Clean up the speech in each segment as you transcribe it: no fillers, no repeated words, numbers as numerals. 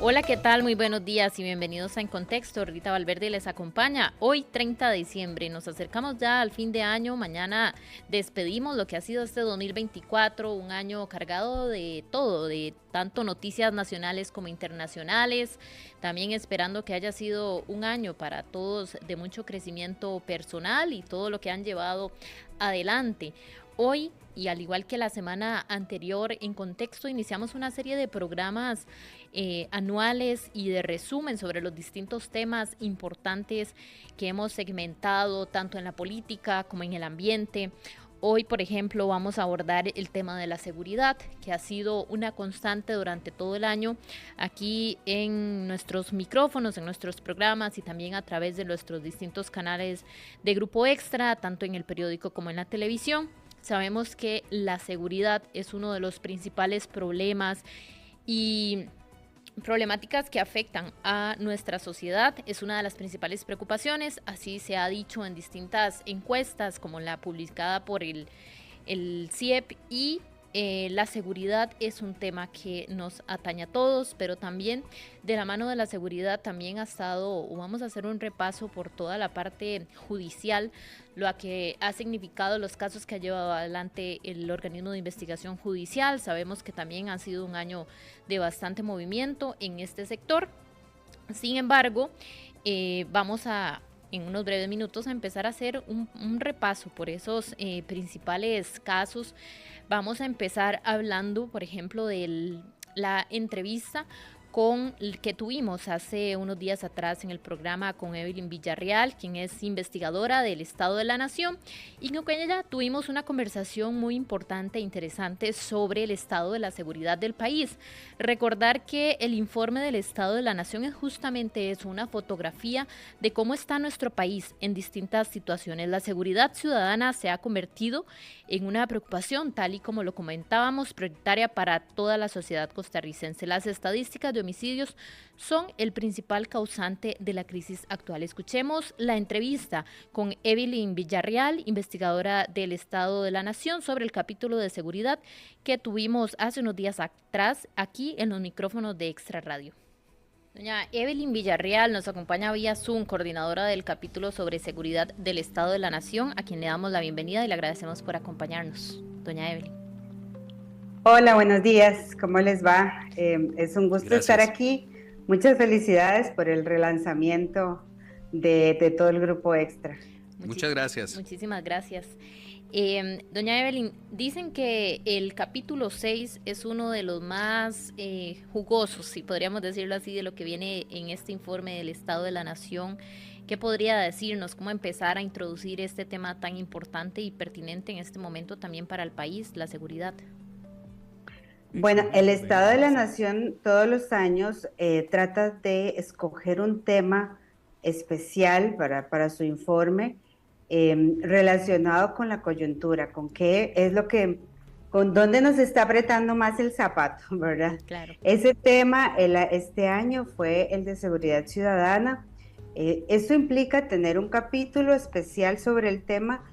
Hola, ¿qué tal? Muy buenos días y bienvenidos a En Contexto. Rita Valverde les acompaña. Hoy, 30 de diciembre, nos acercamos ya al fin de año. Mañana despedimos lo que ha sido este 2024, un año cargado de todo, de tanto noticias nacionales como internacionales. También esperando que haya sido un año para todos de mucho crecimiento personal y todo lo que han llevado adelante. Hoy, y al igual que la semana anterior, En Contexto iniciamos una serie de programas anuales y de resumen sobre los distintos temas importantes que hemos segmentado tanto en la política como en el ambiente. Hoy, por ejemplo, vamos a abordar el tema de la seguridad, que ha sido una constante durante todo el año aquí en nuestros micrófonos, en nuestros programas y también a través de nuestros distintos canales de Grupo Extra, tanto en el periódico como en la televisión. Sabemos que la seguridad es uno de los principales problemas y problemáticas que afectan a nuestra sociedad. Es una de las principales preocupaciones, así se ha dicho en distintas encuestas como la publicada por el CIEP y la seguridad es un tema que nos atañe a todos, pero también de la mano de la seguridad también ha estado, o vamos a hacer un repaso por toda la parte judicial, lo que ha significado los casos que ha llevado adelante el organismo de investigación judicial. Sabemos que también ha sido un año de bastante movimiento en este sector. Sin embargo, vamos a en unos breves minutos a empezar a hacer un repaso por esos principales casos. Vamos a empezar hablando, por ejemplo, de la entrevista que tuvimos hace unos días atrás en el programa con Evelyn Villarreal, quien es investigadora del Estado de la Nación, y con ella tuvimos una conversación muy importante e interesante sobre el estado de la seguridad del país. Recordar que el informe del Estado de la Nación es justamente eso, una fotografía de cómo está nuestro país en distintas situaciones. La seguridad ciudadana se ha convertido en una preocupación, tal y como lo comentábamos, prioritaria para toda la sociedad costarricense. Las estadísticas de homicidios son el principal causante de la crisis actual. Escuchemos la entrevista con Evelyn Villarreal, investigadora del Estado de la Nación, sobre el capítulo de seguridad que tuvimos hace unos días atrás aquí en los micrófonos de Extra Radio. Doña Evelyn Villarreal nos acompaña vía Zoom, coordinadora del capítulo sobre seguridad del Estado de la Nación, a quien le damos la bienvenida y le agradecemos por acompañarnos. Doña Evelyn. Hola, buenos días, ¿cómo les va? Es un gusto estar aquí. Muchas felicidades por el relanzamiento de todo el Grupo Extra. Muchas gracias. Muchísimas gracias. Doña Evelyn, dicen que el capítulo 6 es uno de los más jugosos, si podríamos decirlo así, de lo que viene en este informe del Estado de la Nación. ¿Qué podría decirnos? ¿Cómo empezar a introducir este tema tan importante y pertinente en este momento también para el país, la seguridad? Bueno, el Estado de la Nación todos los años trata de escoger un tema especial para su informe relacionado con la coyuntura, con qué es con dónde nos está apretando más el zapato, ¿verdad? Claro. Ese tema este año fue el de seguridad ciudadana. Esto implica tener un capítulo especial sobre el tema,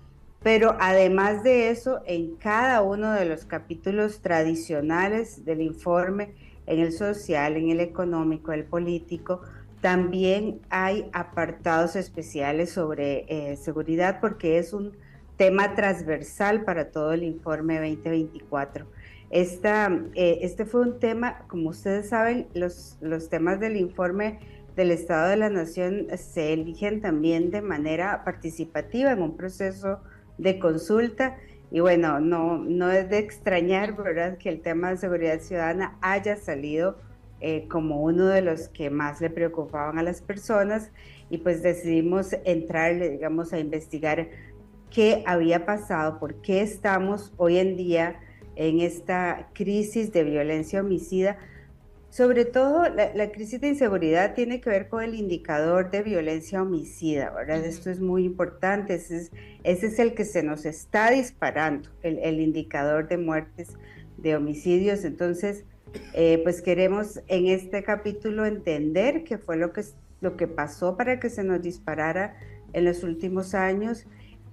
pero además de eso, en cada uno de los capítulos tradicionales del informe, en el social, en el económico, el político, también hay apartados especiales sobre seguridad, porque es un tema transversal para todo el informe 2024. Este fue un tema, como ustedes saben, los temas del informe del Estado de la Nación se eligen también de manera participativa en un proceso de consulta, y bueno, no es de extrañar, ¿verdad?, que el tema de seguridad ciudadana haya salido como uno de los que más le preocupaban a las personas, y pues decidimos entrarle, digamos, a investigar qué había pasado, por qué estamos hoy en día en esta crisis de violencia homicida. Sobre todo, la crisis de inseguridad tiene que ver con el indicador de violencia homicida, ¿verdad? Uh-huh. Esto es muy importante, ese es el que se nos está disparando, el indicador de muertes, de homicidios. Entonces, pues queremos en este capítulo entender qué fue lo que pasó para que se nos disparara en los últimos años,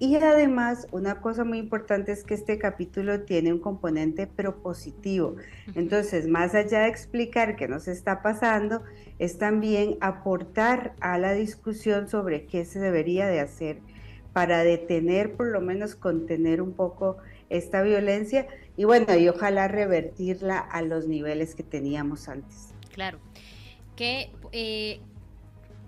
Y además, una cosa muy importante es que este capítulo tiene un componente propositivo. Entonces, más allá de explicar qué nos está pasando, es también aportar a la discusión sobre qué se debería de hacer para detener, por lo menos contener un poco esta violencia y bueno, y ojalá revertirla a los niveles que teníamos antes. Claro. ¿Qué,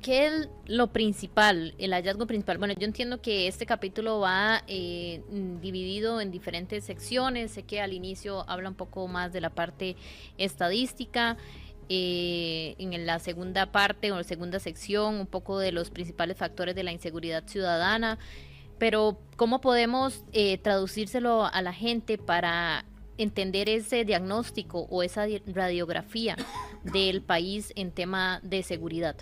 ¿Qué es lo principal, el hallazgo principal? Bueno, yo entiendo que este capítulo va dividido en diferentes secciones. Sé que al inicio habla un poco más de la parte estadística. En la segunda parte o segunda sección, un poco de los principales factores de la inseguridad ciudadana. Pero, ¿cómo podemos traducírselo a la gente para entender ese diagnóstico o esa radiografía del país en tema de seguridad?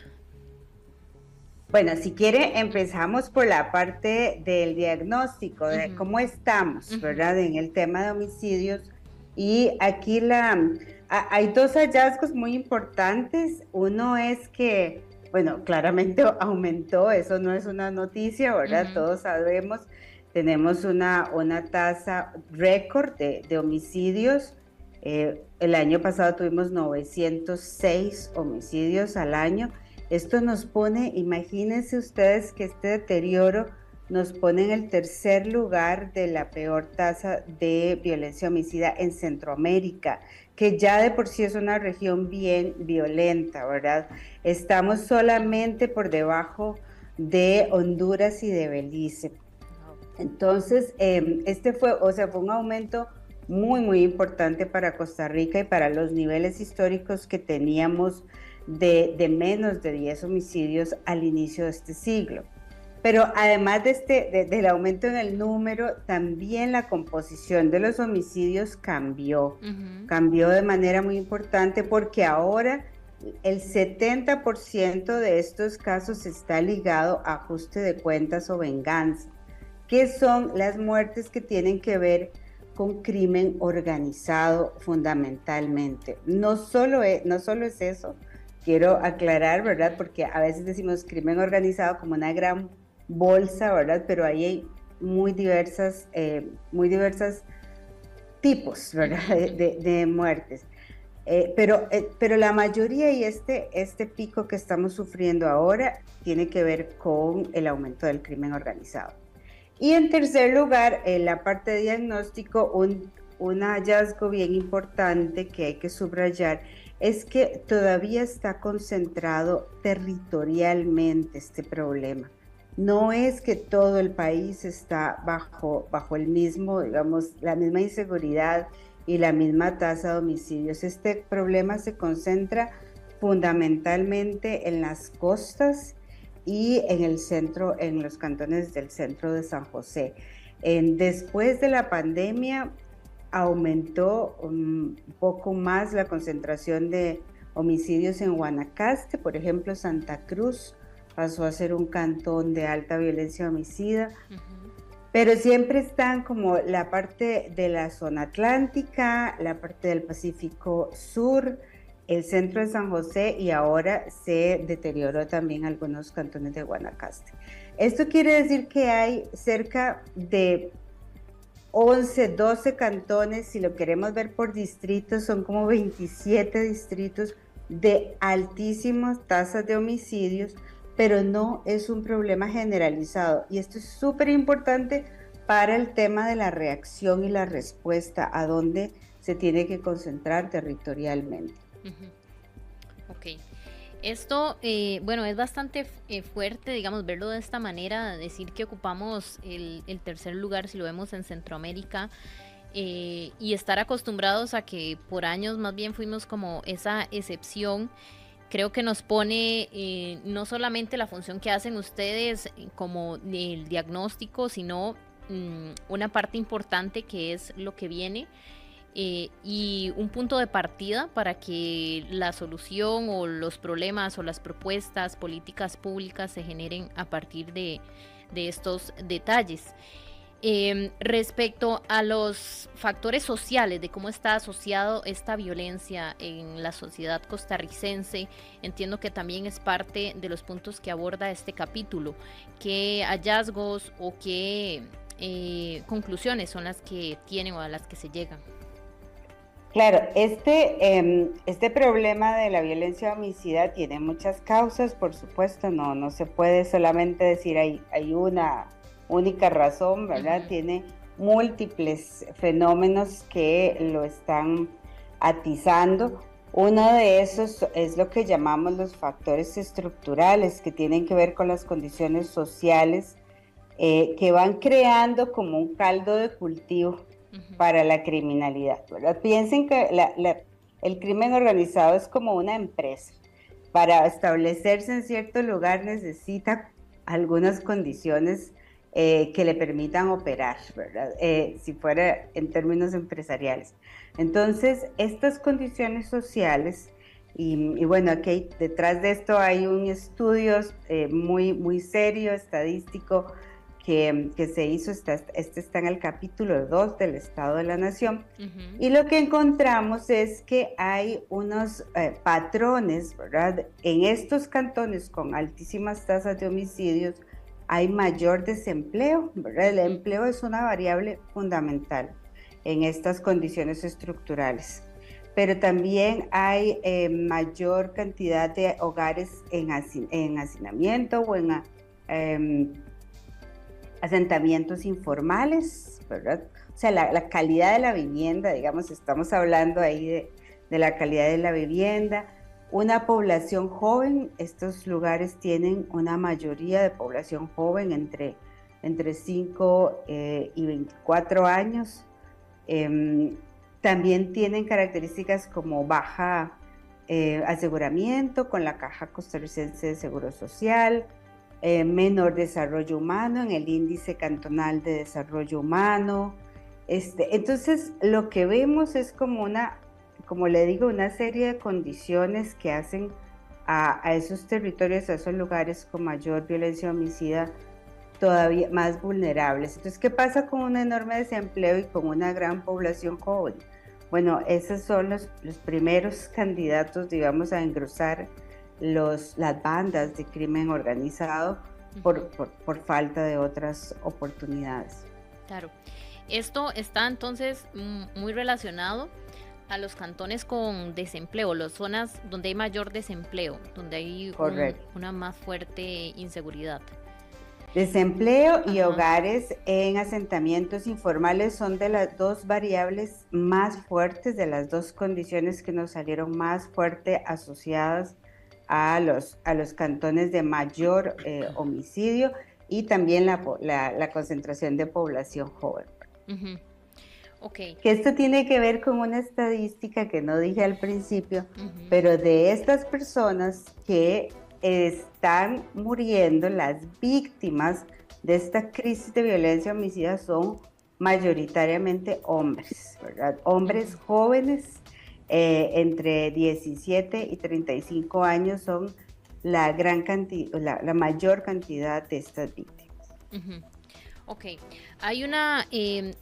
Bueno, si quiere, empezamos por la parte del diagnóstico, de cómo estamos, ¿verdad? En el tema de homicidios. Y aquí hay dos hallazgos muy importantes. Uno es que, bueno, claramente aumentó, eso no es una noticia, ¿verdad? Todos sabemos, tenemos una tasa récord de homicidios. El año pasado tuvimos 906 homicidios al año. Esto nos pone, imagínense ustedes que este deterioro nos pone en el tercer lugar de la peor tasa de violencia homicida en Centroamérica, que ya de por sí es una región bien violenta, ¿verdad? Estamos solamente por debajo de Honduras y de Belice. Entonces, este fue un aumento muy importante para Costa Rica y para los niveles históricos que teníamos de menos de 10 homicidios al inicio de este siglo. Pero además del aumento en el número, también la composición de los homicidios cambió de manera muy importante porque ahora el 70% de estos casos está ligado a ajuste de cuentas o venganza, que son las muertes que tienen que ver con crimen organizado fundamentalmente. No solo es eso, quiero aclarar, ¿verdad? Porque a veces decimos crimen organizado como una gran bolsa, ¿verdad? Pero ahí hay muy diversas tipos, ¿verdad? De muertes. Pero la mayoría y este pico que estamos sufriendo ahora tiene que ver con el aumento del crimen organizado. Y en tercer lugar, en la parte de diagnóstico, un hallazgo bien importante que hay que subrayar es que todavía está concentrado territorialmente este problema. No es que todo el país está bajo el mismo, digamos, la misma inseguridad y la misma tasa de homicidios. Este problema se concentra fundamentalmente en las costas y en el centro, en los cantones del centro de San José. Después de la pandemia, aumentó un poco más la concentración de homicidios en Guanacaste, por ejemplo, Santa Cruz pasó a ser un cantón de alta violencia homicida, pero siempre están como la parte de la zona atlántica, la parte del Pacífico Sur, el centro de San José y ahora se deterioró también algunos cantones de Guanacaste. Esto quiere decir que hay cerca de 11, 12 cantones, si lo queremos ver por distritos, son como 27 distritos de altísimas tasas de homicidios, pero no es un problema generalizado. Y esto es súper importante para el tema de la reacción y la respuesta, a dónde se tiene que concentrar territorialmente. Ok. Esto, bueno, es bastante fuerte, digamos, verlo de esta manera, decir que ocupamos el tercer lugar si lo vemos en Centroamérica y estar acostumbrados a que por años más bien fuimos como esa excepción. Creo que nos pone no solamente la función que hacen ustedes como el diagnóstico, sino una parte importante que es lo que viene. Y un punto de partida para que la solución o los problemas o las propuestas políticas públicas se generen a partir de estos detalles. Respecto a los factores sociales, de cómo está asociado esta violencia en la sociedad costarricense, entiendo que también es parte de los puntos que aborda este capítulo. ¿Qué hallazgos o qué conclusiones son las que tienen o a las que se llegan? Claro, este problema de la violencia homicida tiene muchas causas, por supuesto, no se puede solamente decir hay una única razón, ¿verdad? Tiene múltiples fenómenos que lo están atizando. Uno de esos es lo que llamamos los factores estructurales, que tienen que ver con las condiciones sociales que van creando como un caldo de cultivo para la criminalidad, ¿verdad? Piensen que el crimen organizado es como una empresa. Para establecerse en cierto lugar necesita algunas condiciones que le permitan operar, ¿verdad? Si fuera en términos empresariales. Entonces, estas condiciones sociales, y bueno, aquí detrás de esto hay un estudio muy serio, estadístico, que se hizo, este está en el capítulo 2 del Estado de la Nación, y lo que encontramos es que hay unos patrones, ¿verdad? En estos cantones con altísimas tasas de homicidios hay mayor desempleo, ¿verdad? El empleo es una variable fundamental en estas condiciones estructurales, pero también hay mayor cantidad de hogares en hacinamiento o en asentamientos informales, ¿verdad? O sea, la calidad de la vivienda, digamos, estamos hablando ahí de la calidad de la vivienda. Una población joven, estos lugares tienen una mayoría de población joven entre 5 y 24 años. También tienen características como baja aseguramiento con la Caja Costarricense de Seguro Social, menor desarrollo humano en el índice cantonal de desarrollo humano. Entonces, lo que vemos es como le digo, una serie de condiciones que hacen a esos territorios, a esos lugares con mayor violencia homicida todavía más vulnerables. Entonces, ¿qué pasa con un enorme desempleo y con una gran población joven? Bueno, esos son los primeros candidatos, digamos, a engrosar las bandas de crimen organizado por falta de otras oportunidades. Claro. Esto está entonces muy relacionado a los cantones con desempleo, las zonas donde hay mayor desempleo, donde hay una más fuerte inseguridad. Desempleo y hogares en asentamientos informales son de las dos variables más fuertes, de las dos condiciones que nos salieron más fuerte asociadas a los cantones de mayor homicidio y también la concentración de población joven. Okay. Que esto tiene que ver con una estadística que no dije al principio, pero de estas personas que están muriendo, las víctimas de esta crisis de violencia homicida son mayoritariamente hombres, ¿verdad? Hombres jóvenes entre 17 y 35 años son la mayor cantidad de estas víctimas. Ok, hay una,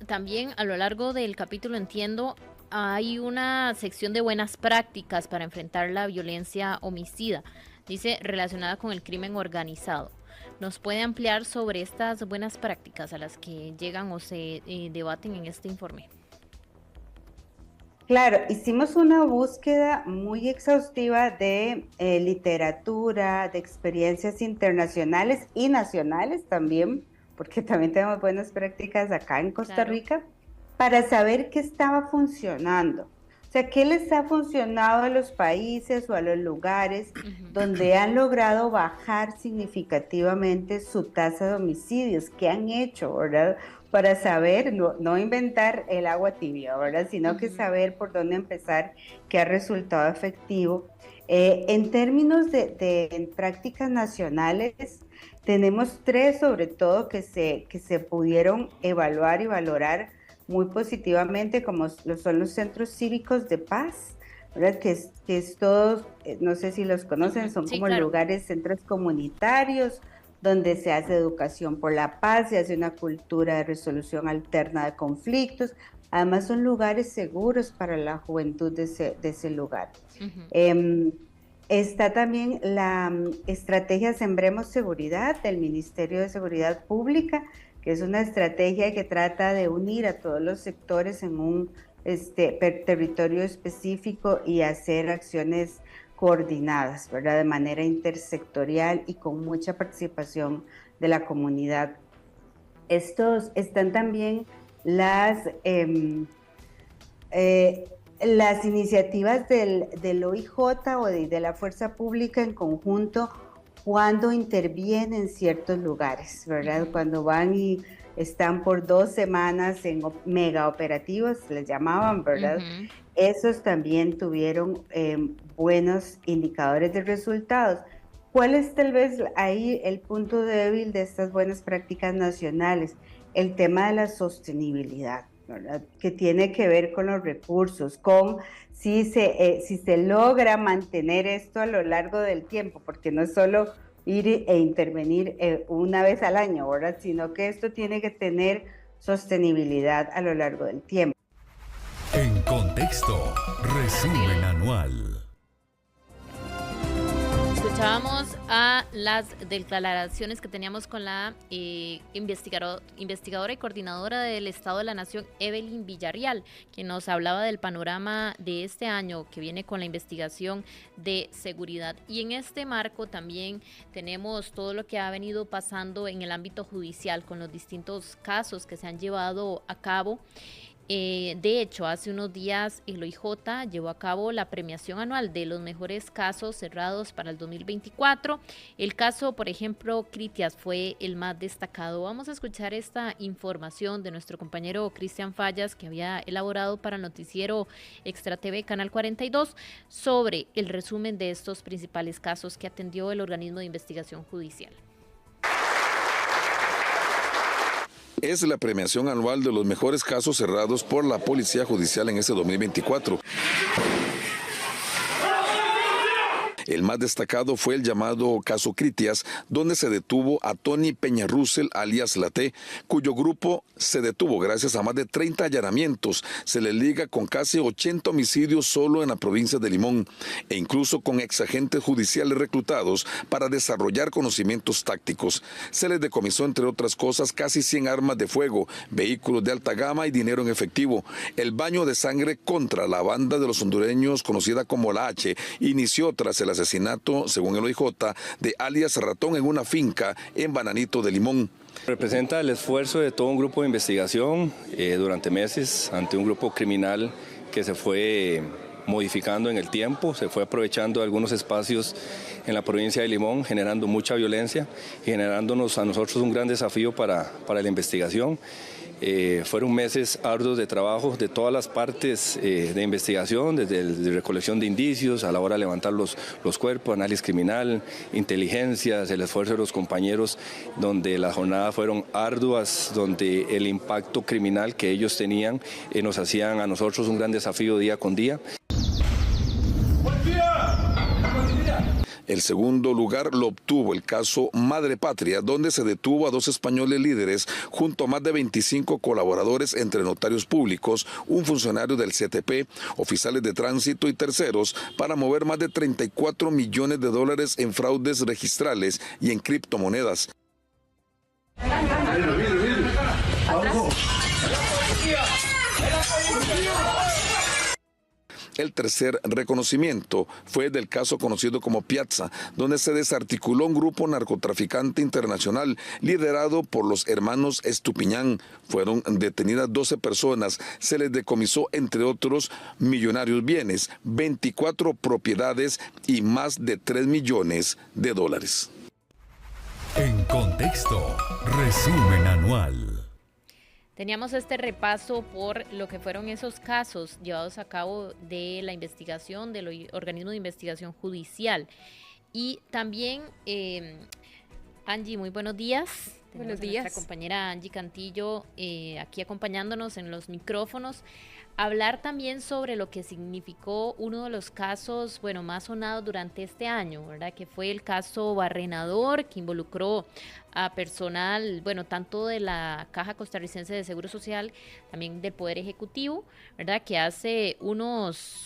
también a lo largo del capítulo entiendo, hay una sección de buenas prácticas para enfrentar la violencia homicida, dice relacionada con el crimen organizado. ¿Nos puede ampliar sobre estas buenas prácticas a las que llegan o se debaten en este informe? Claro, hicimos una búsqueda muy exhaustiva de literatura, de experiencias internacionales y nacionales también, porque también tenemos buenas prácticas acá en Costa Rica, para saber qué estaba funcionando. O sea, qué les ha funcionado a los países o a los lugares donde han logrado bajar significativamente su tasa de homicidios, qué han hecho, ¿verdad? Para saber, no inventar el agua tibia, ¿verdad? Sino que saber por dónde empezar, qué ha resultado efectivo. En términos de prácticas nacionales, tenemos 3 sobre todo que se pudieron evaluar y valorar muy positivamente, como son los centros cívicos de paz, ¿verdad? Que es todos, no sé si los conocen, son como lugares, centros comunitarios donde se hace educación por la paz, se hace una cultura de resolución alterna de conflictos. Además son lugares seguros para la juventud de ese lugar. Uh-huh. Está también la estrategia Sembremos Seguridad del Ministerio de Seguridad Pública, que es una estrategia que trata de unir a todos los sectores en un territorio específico y hacer acciones coordinadas, ¿verdad? De manera intersectorial y con mucha participación de la comunidad. Estos están también las iniciativas del OIJ o de la Fuerza Pública en conjunto cuando intervienen ciertos lugares, ¿verdad? Cuando van y están por 2 semanas en mega operativos, les llamaban, ¿verdad? Uh-huh. Esos también tuvieron buenos indicadores de resultados. ¿Cuál es tal vez ahí el punto débil de estas buenas prácticas nacionales? El tema de la sostenibilidad, ¿verdad? Que tiene que ver con los recursos, con si se logra mantener esto a lo largo del tiempo, porque no es solo ir e intervenir una vez al año, ¿verdad? Sino que esto tiene que tener sostenibilidad a lo largo del tiempo. En Contexto, resumen anual. Escuchábamos a las declaraciones que teníamos con la investigadora y coordinadora del Estado de la Nación, Evelyn Villarreal, quien nos hablaba del panorama de este año que viene con la investigación de seguridad. Y en este marco también tenemos todo lo que ha venido pasando en el ámbito judicial con los distintos casos que se han llevado a cabo. De hecho, hace unos días el OIJ llevó a cabo la premiación anual de los mejores casos cerrados para el 2024. El caso, por ejemplo, Critias fue el más destacado. Vamos a escuchar esta información de nuestro compañero Cristian Fallas, que había elaborado para el noticiero Extra TV Canal 42, sobre el resumen de estos principales casos que atendió el organismo de investigación judicial. Es la premiación anual de los mejores casos cerrados por la Policía Judicial en este 2024. El más destacado fue el llamado caso Critias, donde se detuvo a Tony Peñarrussell, alias Laté, cuyo grupo se detuvo gracias a más de 30 allanamientos. Se le liga con casi 80 homicidios solo en la provincia de Limón, e incluso con exagentes judiciales reclutados para desarrollar conocimientos tácticos. Se les decomisó, entre otras cosas, casi 100 armas de fuego, vehículos de alta gama y dinero en efectivo. El baño de sangre contra la banda de los hondureños, conocida como la H, inició tras el asesinato, según el OIJ, de alias Ratón en una finca en Bananito de Limón. Representa el esfuerzo de todo un grupo de investigación durante meses ante un grupo criminal que se fue modificando en el tiempo, se fue aprovechando algunos espacios en la provincia de Limón, generando mucha violencia y generándonos a nosotros un gran desafío para la investigación. Fueron meses arduos de trabajo de todas las partes de investigación, desde la recolección de indicios, a la hora de levantar los cuerpos, análisis criminal, inteligencias, el esfuerzo de los compañeros, donde las jornadas fueron arduas, donde el impacto criminal que ellos tenían nos hacían a nosotros un gran desafío día con día. El segundo lugar lo obtuvo el caso Madre Patria, donde se detuvo a 2 españoles líderes junto a más de 25 colaboradores entre notarios públicos, un funcionario del CTP, oficiales de tránsito y terceros para mover más de 34 millones de dólares en fraudes registrales y en criptomonedas. El tercer reconocimiento fue del caso conocido como Piazza, donde se desarticuló un grupo narcotraficante internacional liderado por los hermanos Estupiñán. Fueron detenidas 12 personas, se les decomisó, entre otros, millonarios bienes, 24 propiedades y más de 3 millones de dólares. En Contexto, resumen anual. Teníamos este repaso por lo que fueron esos casos llevados a cabo de la investigación del organismo de investigación judicial. Y también, Angie, muy buenos días. Buenos días. Nuestra compañera Angie Cantillo aquí acompañándonos en los micrófonos. hablar también sobre lo que significó uno de los casos, bueno, más sonados durante este año, ¿verdad? Que fue el caso Barrenador, que involucró a personal, bueno, tanto de la Caja Costarricense de Seguro Social, también del Poder Ejecutivo, ¿verdad? Que hace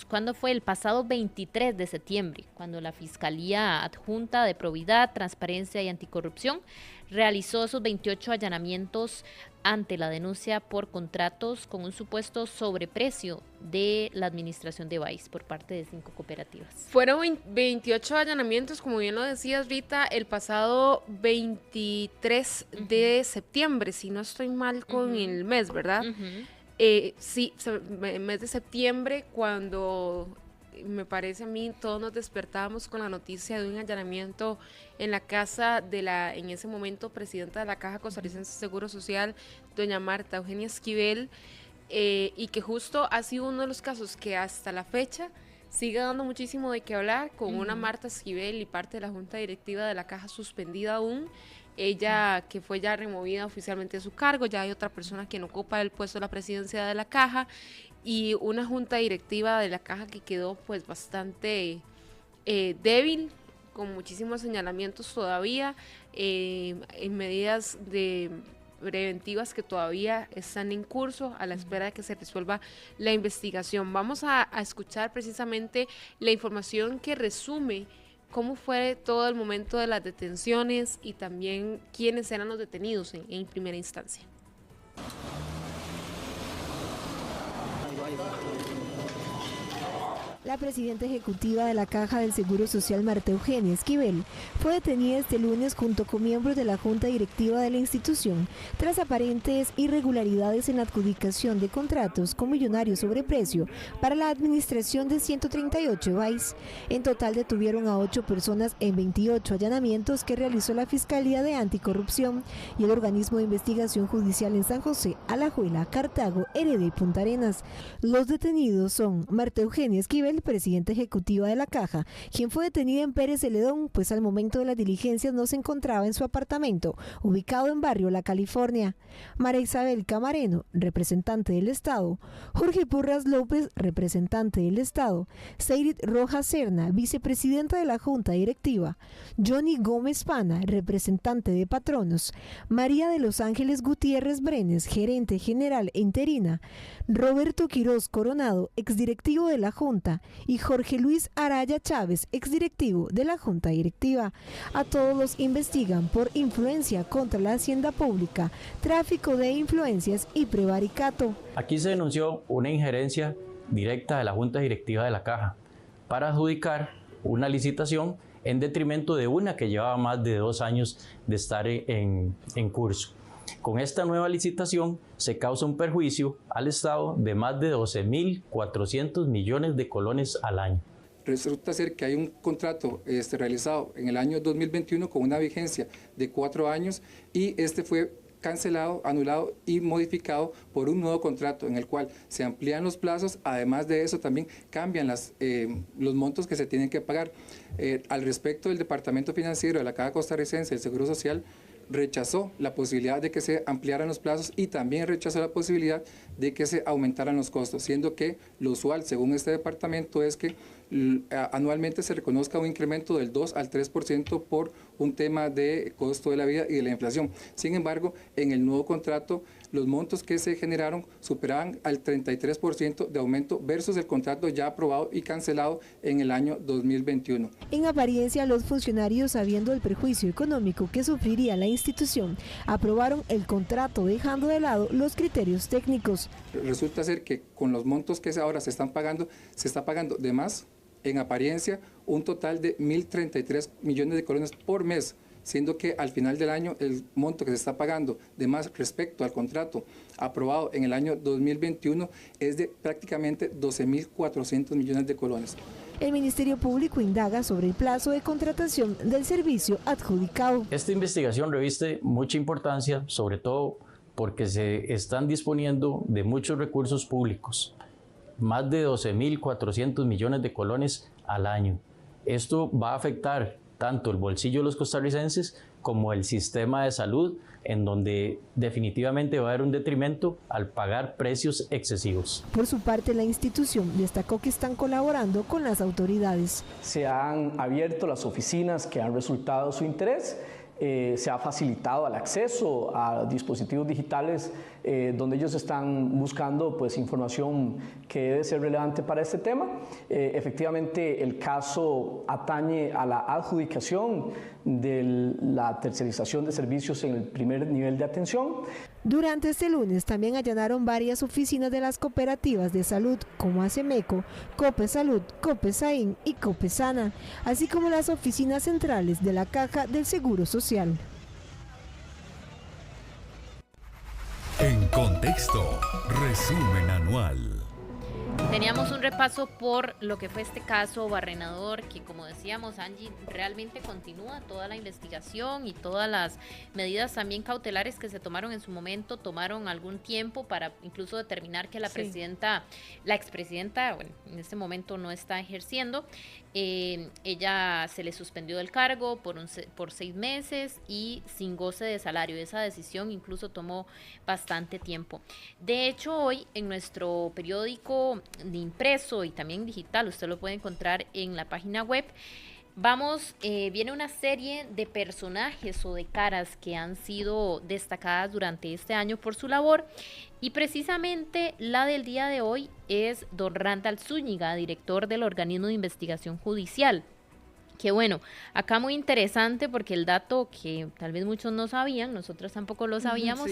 ¿cuándo fue? El pasado 23 de septiembre, cuando la Fiscalía Adjunta de Probidad, Transparencia y Anticorrupción realizó esos 28 allanamientos ante la denuncia por contratos con un supuesto sobreprecio de la administración de BAIS por parte de 5 cooperativas. Fueron 28 allanamientos, como bien lo decías, Rita, el pasado 23 de septiembre, si no estoy mal con el mes, ¿verdad? Sí, mes de septiembre, cuando me parece a mí todos nos despertábamos con la noticia de un allanamiento en la casa de la, en ese momento, presidenta de la Caja Costarricense de Seguro Social, doña Marta Eugenia Esquivel, y que justo ha sido uno de los casos que hasta la fecha sigue dando muchísimo de qué hablar, con una Marta Esquivel y parte de la Junta Directiva de la Caja suspendida aún, ella que fue ya removida oficialmente de su cargo, ya hay otra persona que no ocupa el puesto de la presidencia de la Caja, y una Junta Directiva de la Caja que quedó pues bastante débil, con muchísimos señalamientos todavía, en medidas preventivas que todavía están en curso a la espera de que se resuelva la investigación. Vamos a escuchar precisamente la información que resume cómo fue todo el momento de las detenciones y también quiénes eran los detenidos en primera instancia. La presidenta ejecutiva de la Caja del Seguro Social, Marta Eugenia Esquivel, fue detenida este lunes junto con miembros de la Junta Directiva de la institución tras aparentes irregularidades en la adjudicación de contratos con millonario sobreprecio para la administración de 138 BAIS. En total detuvieron a 8 personas en 28 allanamientos que realizó la Fiscalía de Anticorrupción y el Organismo de Investigación Judicial en San José, Alajuela, Cartago, Heredia y Punta Arenas. Los detenidos son Marta Eugenia Esquivel, presidenta ejecutiva de la Caja, quien fue detenida en Pérez Celedón, pues al momento de las diligencias no se encontraba en su apartamento, ubicado en Barrio La California. María Isabel Camareno, representante del Estado. Jorge Porras López, representante del Estado. Seirit Rojas Serna, vicepresidenta de la Junta Directiva. Johnny Gómez Pana, representante de Patronos. María de los Ángeles Gutiérrez Brenes, gerente general e interina. Roberto Quiroz Coronado, exdirectivo de la Junta, y Jorge Luis Araya Chávez, exdirectivo de la Junta Directiva. A todos los investigan por influencia contra la hacienda pública, tráfico de influencias y prevaricato. Aquí se denunció una injerencia directa de la Junta Directiva de la Caja para adjudicar una licitación en detrimento de una que llevaba más de 2 años de estar en curso. Con esta nueva licitación se causa un perjuicio al Estado de más de 12.400 millones de colones al año. Resulta ser que hay un contrato realizado en el año 2021 con una vigencia de 4 años y este fue cancelado, anulado y modificado por un nuevo contrato en el cual se amplían los plazos. Además de eso también cambian los montos que se tienen que pagar. Al respecto, el Departamento Financiero de la Caja Costarricense del Seguro Social rechazó la posibilidad de que se ampliaran los plazos y también rechazó la posibilidad de que se aumentaran los costos, siendo que lo usual, según este departamento, es que anualmente se reconozca un incremento del 2 al 3% por un tema de costo de la vida y de la inflación. Sin embargo, en el nuevo contrato, los montos que se generaron superaban al 33% de aumento versus el contrato ya aprobado y cancelado en el año 2021. En apariencia, los funcionarios, sabiendo el perjuicio económico que sufriría la institución, aprobaron el contrato dejando de lado los criterios técnicos. Resulta ser que con los montos que ahora se está pagando de más, en apariencia, un total de 1.033 millones de colones por mes, siendo que al final del año el monto que se está pagando de más respecto al contrato aprobado en el año 2021 es de prácticamente 12.400 millones de colones. El Ministerio Público indaga sobre el plazo de contratación del servicio adjudicado. Esta investigación reviste mucha importancia, sobre todo porque se están disponiendo de muchos recursos públicos, más de 12.400 millones de colones al año. Esto va a afectar tanto el bolsillo de los costarricenses como el sistema de salud en donde definitivamente va a haber un detrimento al pagar precios excesivos. Por su parte, la institución destacó que están colaborando con las autoridades. Se han abierto las oficinas que han resultado de su interés. Se ha facilitado el acceso a dispositivos digitales donde ellos están buscando pues, información que debe ser relevante para este tema. Efectivamente, el caso atañe a la adjudicación de la tercerización de servicios en el primer nivel de atención. Durante este lunes también allanaron varias oficinas de las cooperativas de salud como Acemeco, Copesalud, Copesain y Copesana, así como las oficinas centrales de la Caja del Seguro Social. En Contexto, resumen anual. Teníamos un repaso por lo que fue este caso Barrenador, que como decíamos, Angie, realmente continúa toda la investigación y todas las medidas también cautelares que se tomaron en su momento, tomaron algún tiempo para incluso determinar que la expresidenta, bueno, en este momento no está ejerciendo. Ella se le suspendió del cargo por 6 meses y sin goce de salario. Esa decisión incluso tomó bastante tiempo. De hecho, hoy en nuestro periódico de impreso y también digital, usted lo puede encontrar en la página web, viene una serie de personajes o de caras que han sido destacadas durante este año por su labor, y precisamente la del día de hoy es don Randall Zúñiga, director del organismo de investigación judicial. Que bueno, acá muy interesante porque el dato que tal vez muchos no sabían, nosotros tampoco lo sabíamos,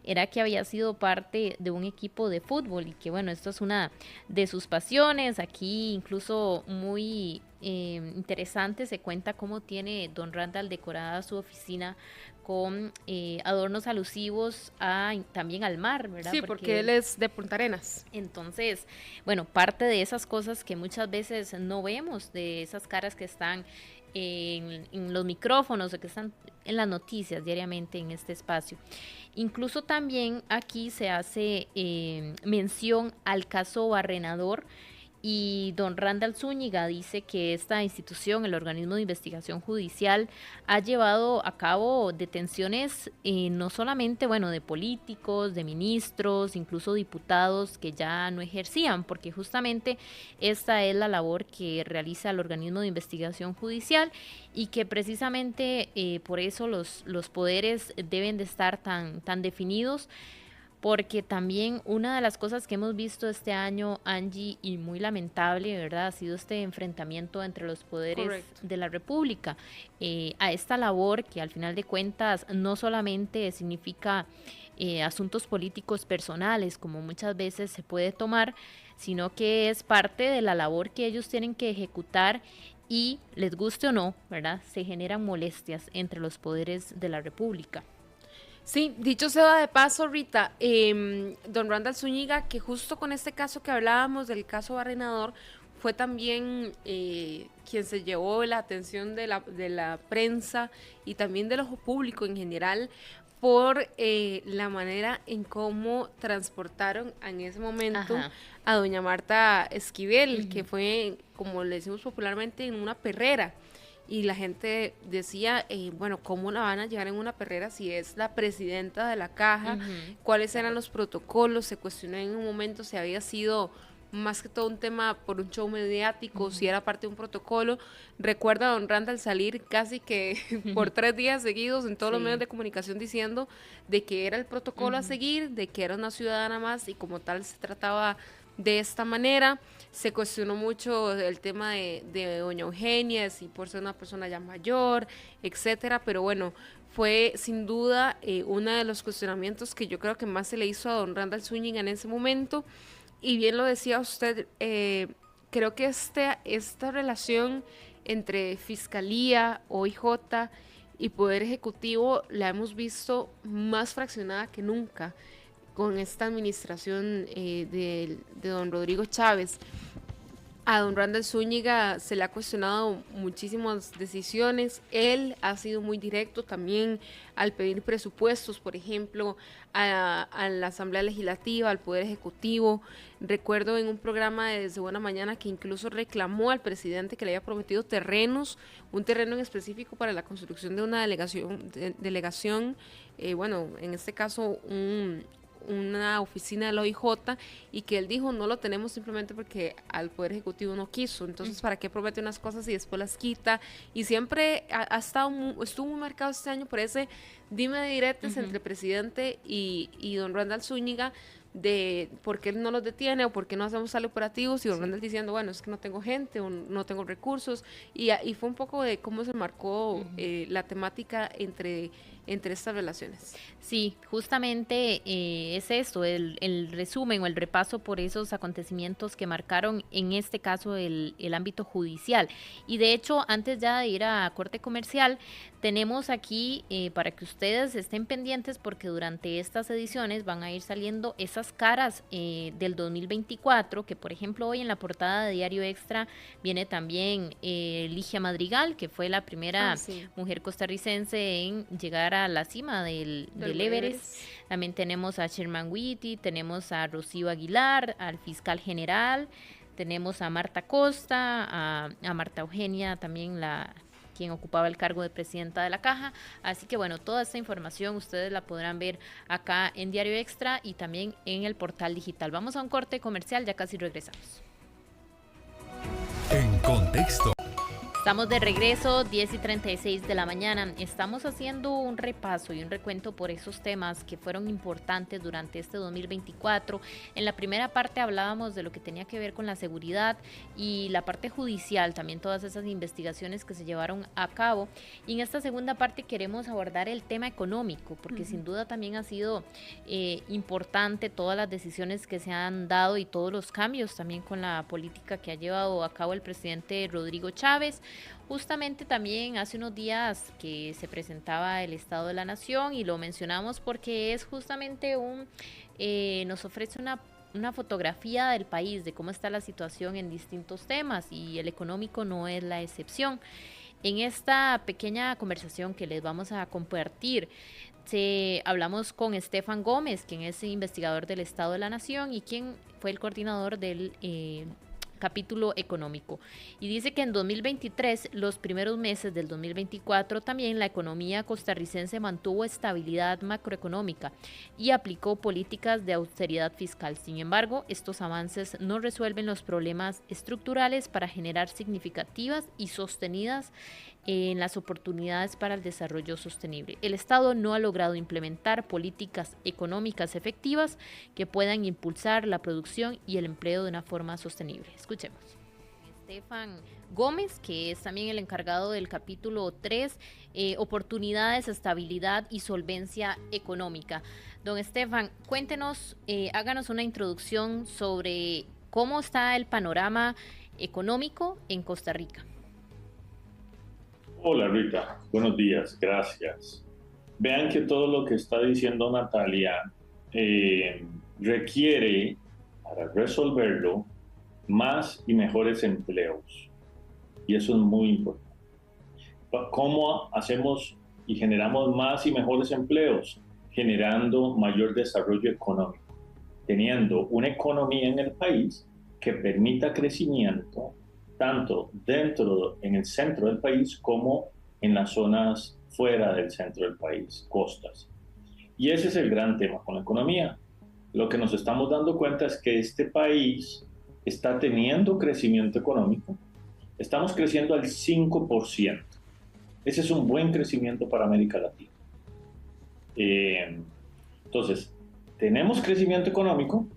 era que había sido parte de un equipo de fútbol y que bueno, esto es una de sus pasiones. Aquí incluso muy interesante se cuenta cómo tiene don Randall decorada su oficina con adornos alusivos también al mar, ¿verdad? Sí, porque él es de Punta Arenas. Entonces, bueno, parte de esas cosas que muchas veces no vemos, de esas caras que están en los micrófonos o que están en las noticias diariamente en este espacio. Incluso también aquí se hace mención al caso Barrenador. Y don Randall Zúñiga dice que esta institución, el organismo de investigación judicial, ha llevado a cabo detenciones no solamente, bueno, de políticos, de ministros, incluso diputados que ya no ejercían, porque justamente esta es la labor que realiza el organismo de investigación judicial y que precisamente por eso los poderes deben de estar tan definidos. Porque también una de las cosas que hemos visto este año, Angie, y muy lamentable, ¿verdad?, ha sido este enfrentamiento entre los poderes de la República. A esta labor que al final de cuentas no solamente significa asuntos políticos personales, como muchas veces se puede tomar, sino que es parte de la labor que ellos tienen que ejecutar y, les guste o no, ¿verdad?, se generan molestias entre los poderes de la República. Sí, dicho sea de paso, Rita, don Randall Zúñiga, que justo con este caso que hablábamos, del caso Barrenador, fue también quien se llevó la atención de la prensa y también del ojo público en general por la manera en cómo transportaron en ese momento a doña Marta Esquivel, que fue, como le decimos popularmente, en una perrera. Y la gente decía, bueno, ¿cómo la van a llevar en una perrera si es la presidenta de la caja? ¿Cuáles eran los protocolos? Se cuestionó en un momento si había sido más que todo un tema por un show mediático, si era parte de un protocolo. Recuerda a don Randall salir casi que por 3 días seguidos en todos los medios de comunicación diciendo de que era el protocolo a seguir, de que era una ciudadana más y como tal se trataba de esta manera. Se cuestionó mucho el tema de doña Eugenia, si por ser una persona ya mayor, etcétera, pero bueno, fue sin duda uno de los cuestionamientos que yo creo que más se le hizo a don Randall Zúñiga en ese momento, y bien lo decía usted, creo que esta relación entre Fiscalía, OIJ y Poder Ejecutivo la hemos visto más fraccionada que nunca con esta administración de don Rodrigo Chávez. A don Randall Zúñiga se le ha cuestionado muchísimas decisiones. Él ha sido muy directo también al pedir presupuestos, por ejemplo, a la Asamblea Legislativa, al Poder Ejecutivo. Recuerdo en un programa de Desde Buena Mañana que incluso reclamó al presidente que le había prometido terrenos, un terreno en específico para la construcción de una delegación, bueno, en este caso una oficina del OIJ, y que él dijo no lo tenemos simplemente porque al Poder Ejecutivo no quiso. Entonces, ¿para qué promete unas cosas y después las quita? Y siempre estuvo muy marcado este año por ese dime de diretes entre el presidente y don Randall Zúñiga, de por qué él no los detiene o por qué no hacemos algo operativos, y don Randall diciendo, bueno, es que no tengo gente o no tengo recursos, y fue un poco de cómo se marcó la temática entre estas relaciones. Sí, justamente es esto, el resumen o el repaso por esos acontecimientos que marcaron en este caso el ámbito judicial. Y de hecho, antes ya de ir a corte comercial, tenemos aquí para que ustedes estén pendientes, porque durante estas ediciones van a ir saliendo esas caras del 2024, que por ejemplo hoy en la portada de Diario Extra viene también Ligia Madrigal, que fue la primera mujer costarricense en llegar a la cima del Everest. También tenemos a Sherman Whitty, tenemos a Rocío Aguilar, al fiscal general, tenemos a Marta Costa, a Marta Eugenia, también quien ocupaba el cargo de presidenta de la Caja. Así que bueno, toda esta información ustedes la podrán ver acá en Diario Extra y también en el portal digital. Vamos a un corte comercial, ya casi regresamos. En Contexto. Estamos de regreso, 10:36 de la mañana. Estamos haciendo un repaso y un recuento por esos temas que fueron importantes durante este 2024. En la primera parte hablábamos de lo que tenía que ver con la seguridad y la parte judicial, también todas esas investigaciones que se llevaron a cabo. Y en esta segunda parte queremos abordar el tema económico, porque sin duda también ha sido importante todas las decisiones que se han dado y todos los cambios también con la política que ha llevado a cabo el presidente Rodrigo Chávez. Justamente también hace unos días que se presentaba el Estado de la Nación y lo mencionamos porque es justamente nos ofrece una fotografía del país, de cómo está la situación en distintos temas, y el económico no es la excepción. En esta pequeña conversación que les vamos a compartir, hablamos con Estefan Gómez, quien es investigador del Estado de la Nación y quien fue el coordinador del capítulo económico, y dice que en 2023, los primeros meses del 2024, también la economía costarricense mantuvo estabilidad macroeconómica y aplicó políticas de austeridad fiscal. Sin embargo, estos avances no resuelven los problemas estructurales para generar significativas y sostenidas en las oportunidades para el desarrollo sostenible. El Estado no ha logrado implementar políticas económicas efectivas que puedan impulsar la producción y el empleo de una forma sostenible. Escuchemos. Estefan Gómez, que es también el encargado del capítulo 3, oportunidades, estabilidad y solvencia económica. Don Estefan, cuéntenos, háganos una introducción sobre cómo está el panorama económico en Costa Rica. Hola Rita, buenos días, gracias. Vean que todo lo que está diciendo Natalia requiere, para resolverlo, más y mejores empleos. Y eso es muy importante. ¿Cómo hacemos y generamos más y mejores empleos? Generando mayor desarrollo económico, teniendo una economía en el país que permita crecimiento tanto en el centro del país como en las zonas fuera del centro del país, costas. Y ese es el gran tema con la economía. Lo que nos estamos dando cuenta es que este país está teniendo crecimiento económico. Estamos creciendo al 5%. Ese es un buen crecimiento para América Latina. Entonces, tenemos crecimiento económico,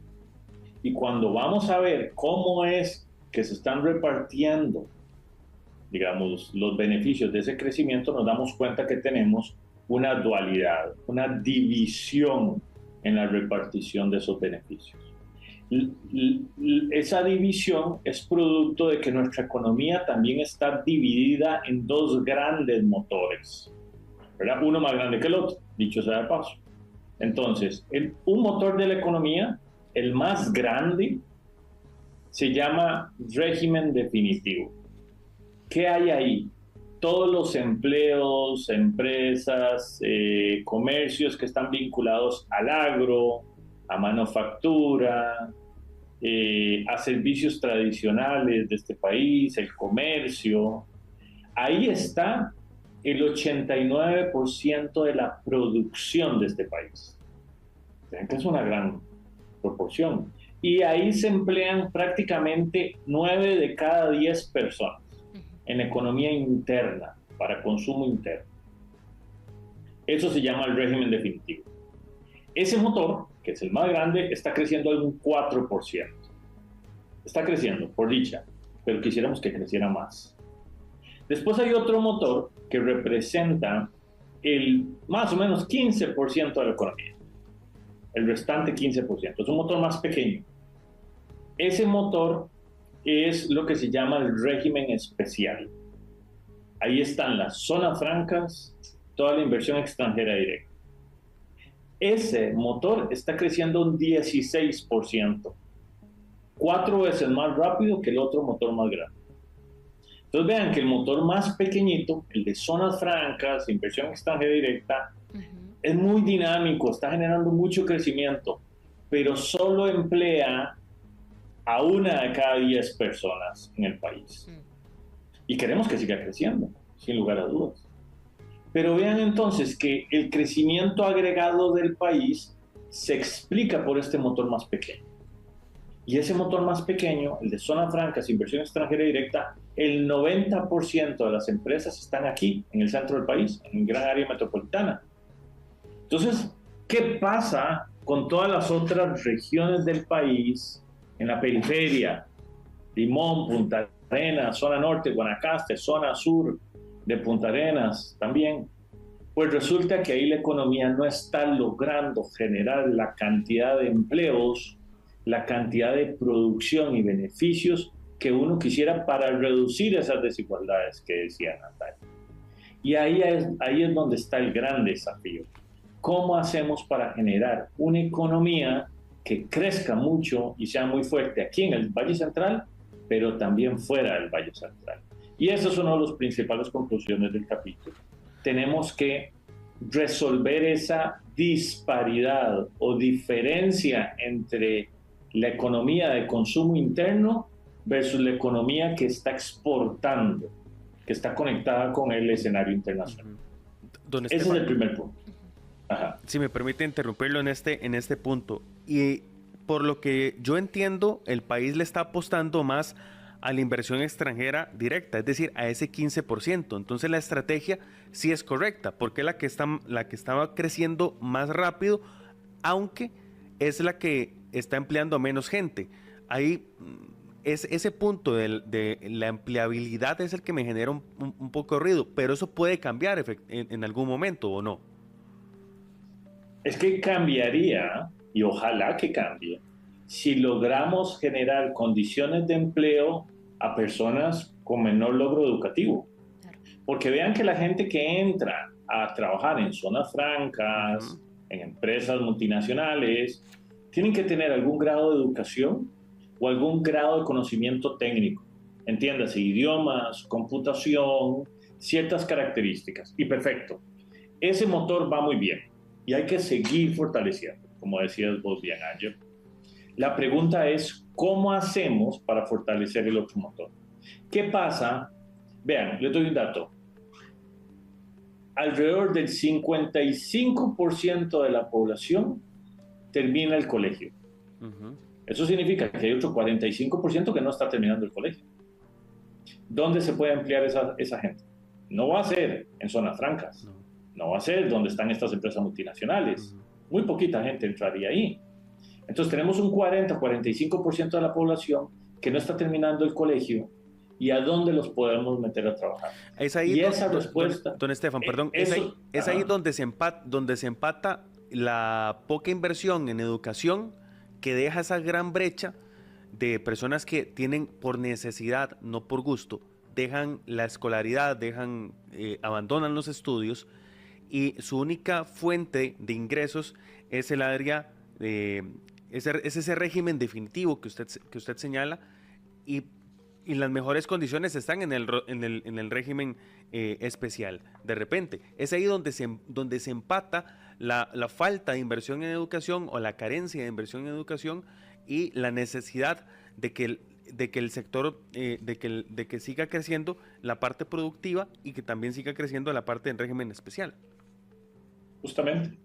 y cuando vamos a ver cómo es que se están repartiendo, digamos, los beneficios de ese crecimiento, nos damos cuenta que tenemos una dualidad, una división en la repartición de esos beneficios. Esa división es producto de que nuestra economía también está dividida en dos grandes motores, ¿verdad? Uno más grande que el otro, dicho sea de paso. Entonces, un motor de la economía, el más grande, se llama régimen definitivo. ¿Qué hay ahí? Todos los empleos, empresas, comercios que están vinculados al agro, a manufactura, a servicios tradicionales de este país, el comercio. Ahí está el 89% de la producción de este país. Que es una gran proporción. Y ahí se emplean prácticamente 9 de cada 10 personas en economía interna, para consumo interno. Eso se llama el régimen definitivo. Ese motor, que es el más grande, está creciendo en un 4%. Está creciendo, por dicha, pero quisiéramos que creciera más. Después hay otro motor que representa el más o menos 15% de la economía. El restante 15%. Es un motor más pequeño. Ese motor es lo que se llama el régimen especial. Ahí están las zonas francas, toda la inversión extranjera directa. Ese motor está creciendo un 16%, 4 veces más rápido que el otro motor más grande. Entonces vean que el motor más pequeñito, el de zonas francas, inversión extranjera directa, es muy dinámico, está generando mucho crecimiento, pero solo emplea a 1 de cada 10 personas en el país. Y queremos que siga creciendo, sin lugar a dudas. Pero vean entonces que el crecimiento agregado del país se explica por este motor más pequeño. Y ese motor más pequeño, el de zonas francas, inversión extranjera directa, el 90% de las empresas están aquí, en el centro del país, en gran área metropolitana. Entonces, ¿qué pasa con todas las otras regiones del país, en la periferia? Limón, Punta Arenas, zona norte, Guanacaste, zona sur de Punta Arenas también. Pues resulta que ahí la economía no está logrando generar la cantidad de empleos, la cantidad de producción y beneficios que uno quisiera para reducir esas desigualdades que decía Natalia. Y ahí es donde está el gran desafío. ¿Cómo hacemos para generar una economía que crezca mucho y sea muy fuerte aquí en el Valle Central, pero también fuera del Valle Central? Y esa es una de las principales conclusiones del capítulo. Tenemos que resolver esa disparidad o diferencia entre la economía de consumo interno versus la economía que está exportando, que está conectada con el escenario internacional. Ese es el primer punto. Ajá. Si me permite interrumpirlo en este punto. Y por lo que yo entiendo, el país le está apostando más a la inversión extranjera directa, es decir, a ese 15%. Entonces la estrategia sí es correcta, porque es la que estaba creciendo más rápido, aunque es la que está empleando a menos gente. Ahí es ese punto de la empleabilidad es el que me genera un poco de ruido, pero eso puede cambiar en algún momento, ¿o no? Es que cambiaría, y ojalá que cambie, si logramos generar condiciones de empleo a personas con menor logro educativo. Porque vean que la gente que entra a trabajar en zonas francas, en empresas multinacionales, tienen que tener algún grado de educación o algún grado de conocimiento técnico. Entiéndase, idiomas, computación, ciertas características. Y perfecto. Ese motor va muy bien y hay que seguir fortaleciendo, como decías vos bien, Ángel. La pregunta es, ¿cómo hacemos para fortalecer el otro motor? ¿Qué pasa? Vean, les doy un dato. Alrededor del 55% de la población termina el colegio. Eso significa que hay otro 45% que no está terminando el colegio. ¿Dónde se puede emplear esa gente? No va a ser en zonas francas. No va a ser donde están estas empresas multinacionales. Muy poquita gente entraría ahí. Entonces tenemos un 40-45% de la población que no está terminando el colegio. ¿Y a dónde los podemos meter a trabajar? Es ahí, y esa respuesta... Don Estefan, perdón, es ahí donde se empata la poca inversión en educación, que deja esa gran brecha de personas que tienen por necesidad, no por gusto, dejan la escolaridad, abandonan los estudios, y su única fuente de ingresos es el área, es ese régimen definitivo que usted señala, y las mejores condiciones están en el régimen especial. De repente, es ahí donde se empata la falta de inversión en educación o la carencia de inversión en educación y la necesidad de que el sector, de que siga creciendo la parte productiva y que también siga creciendo la parte del régimen especial. Justamente.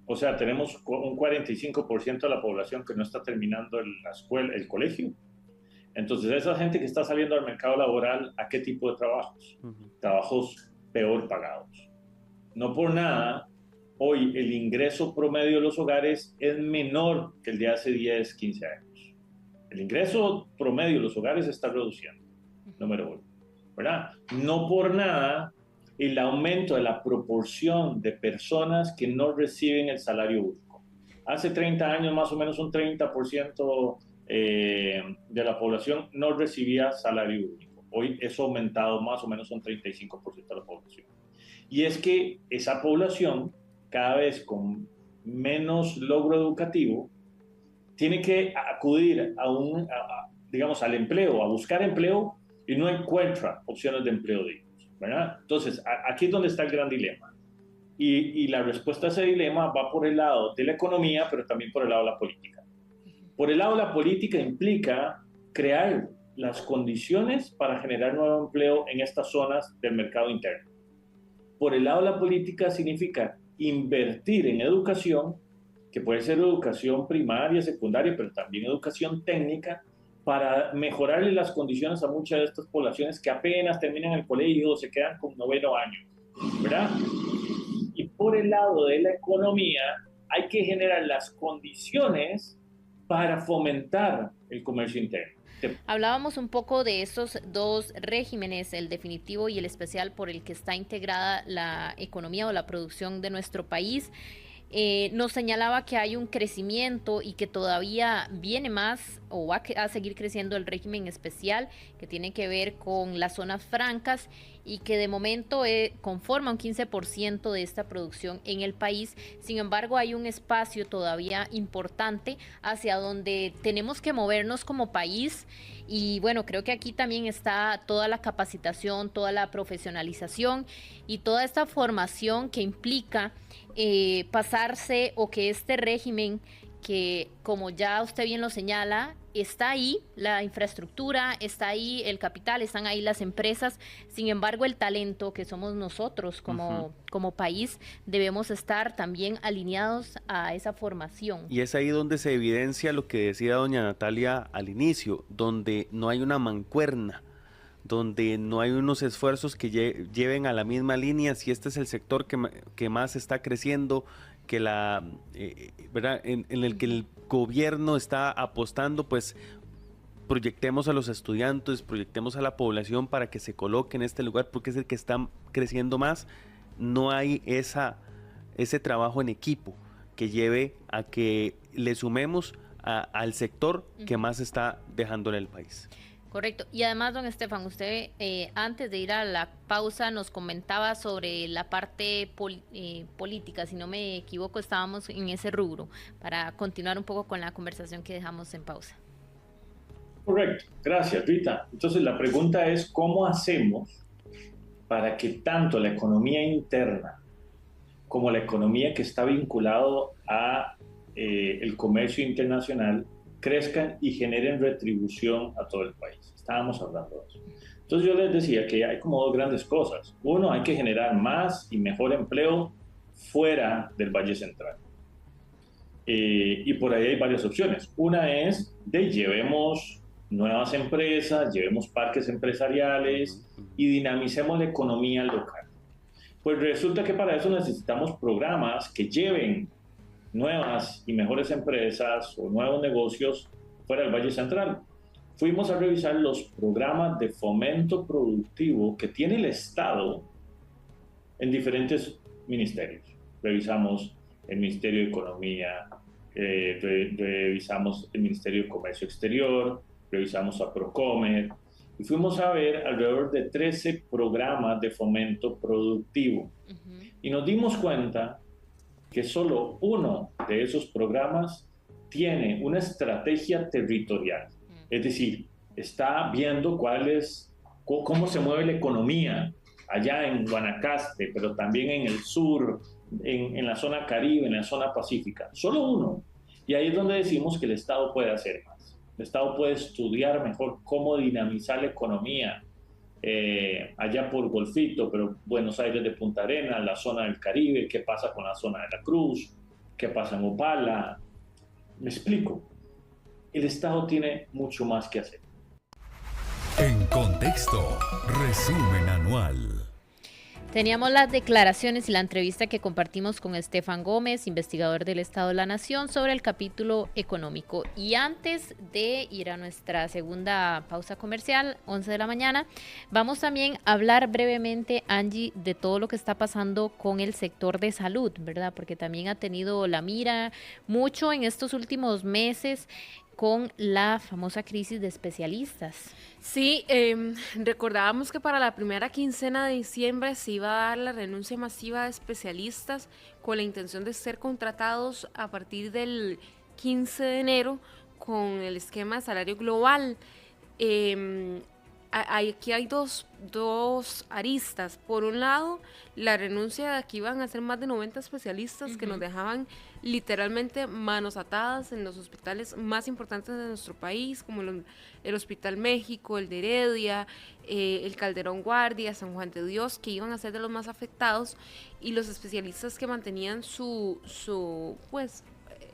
O sea, tenemos un 45% de la población que no está terminando la escuela, el colegio. Entonces, esa gente que está saliendo al mercado laboral, ¿a qué tipo de trabajos? Trabajos peor pagados. No por nada, hoy el ingreso promedio de los hogares es menor que el de hace 10, 15 años. El ingreso promedio de los hogares se está reduciendo, número uno, ¿verdad? No por nada, el aumento de la proporción de personas que no reciben el salario único. Hace 30 años, más o menos un 30% de la población no recibía salario único. Hoy eso ha aumentado más o menos un 35% de la población. Y es que esa población, cada vez con menos logro educativo, tiene que acudir digamos, al empleo, a buscar empleo, y no encuentra opciones de empleo dignos, ¿verdad? Entonces, aquí es donde está el gran dilema. Y la respuesta a ese dilema va por el lado de la economía, pero también por el lado de la política. Por el lado de la política implica crear las condiciones para generar nuevo empleo en estas zonas del mercado interno. Por el lado de la política significa invertir en educación, que puede ser educación primaria, secundaria, pero también educación técnica, para mejorarle las condiciones a muchas de estas poblaciones que apenas terminan el colegio o se quedan con 9º año, ¿verdad? Y por el lado de la economía hay que generar las condiciones para fomentar el comercio interno. Hablábamos un poco de esos dos regímenes, el definitivo y el especial, por el que está integrada la economía o la producción de nuestro país. Nos señalaba que hay un crecimiento y que todavía viene más o va a seguir creciendo el régimen especial, que tiene que ver con las zonas francas y que de momento conforma un 15% de esta producción en el país. Sin embargo, hay un espacio todavía importante hacia donde tenemos que movernos como país. Y bueno, creo que aquí también está toda la capacitación, toda la profesionalización y toda esta formación que implica pasarse, o que este régimen, que como ya usted bien lo señala, está ahí la infraestructura, está ahí el capital, están ahí las empresas. Sin embargo, el talento, que somos nosotros como país, debemos estar también alineados a esa formación. Y es ahí donde se evidencia lo que decía doña Natalia al inicio, donde no hay una mancuerna, donde no hay unos esfuerzos que lleven a la misma línea. Si este es el sector que más está creciendo, que ¿verdad? En el que el gobierno está apostando, pues proyectemos a los estudiantes, proyectemos a la población para que se coloque en este lugar, porque es el que está creciendo más. No hay ese trabajo en equipo que lleve a que le sumemos al sector que más está dejando en el país. Correcto. Y además, don Estefan, usted antes de ir a la pausa nos comentaba sobre la parte política. Si no me equivoco, estábamos en ese rubro, para continuar un poco con la conversación que dejamos en pausa. Correcto. Gracias, Rita. Entonces, la pregunta es, ¿cómo hacemos para que tanto la economía interna como la economía que está vinculado a el comercio internacional crezcan y generen retribución a todo el país? Estábamos hablando de eso. Entonces yo les decía que hay como dos grandes cosas. Uno, hay que generar más y mejor empleo fuera del Valle Central. Y por ahí hay varias opciones. Una es llevemos nuevas empresas, llevemos parques empresariales y dinamicemos la economía local. Pues resulta que para eso necesitamos programas que lleven nuevas y mejores empresas o nuevos negocios fuera del Valle Central. Fuimos a revisar los programas de fomento productivo que tiene el Estado en diferentes ministerios. Revisamos el Ministerio de Economía, revisamos el Ministerio de Comercio Exterior, revisamos a Procomer, y fuimos a ver alrededor de 13 programas de fomento productivo. Y nos dimos cuenta que solo uno de esos programas tiene una estrategia territorial. Es decir, está viendo cómo se mueve la economía allá en Guanacaste, pero también en el sur, en la zona Caribe, en la zona Pacífica. Solo uno. Y ahí es donde decimos que el Estado puede hacer más. El Estado puede estudiar mejor cómo dinamizar la economía allá por Golfito, pero Buenos Aires de Punta Arenas, la zona del Caribe, qué pasa con la zona de la Cruz, qué pasa en Opala. Me explico. El Estado tiene mucho más que hacer. En Contexto, resumen anual. Teníamos las declaraciones y la entrevista que compartimos con Estefan Gómez, investigador del Estado de la Nación, sobre el capítulo económico. Y antes de ir a nuestra segunda pausa comercial, 11 de la mañana, vamos también a hablar brevemente, Angie, de todo lo que está pasando con el sector de salud, ¿verdad? Porque también ha tenido la mira mucho en estos últimos meses con la famosa crisis de especialistas. Sí, recordábamos que para la primera quincena de diciembre se iba a dar la renuncia masiva de especialistas con la intención de ser contratados a partir del 15 de enero con el esquema de salario global. Aquí hay dos aristas. Por un lado, la renuncia de aquí iban a ser más de 90 especialistas que nos dejaban literalmente manos atadas en los hospitales más importantes de nuestro país, como el Hospital México, el de Heredia, el Calderón Guardia, San Juan de Dios, que iban a ser de los más afectados, y los especialistas que mantenían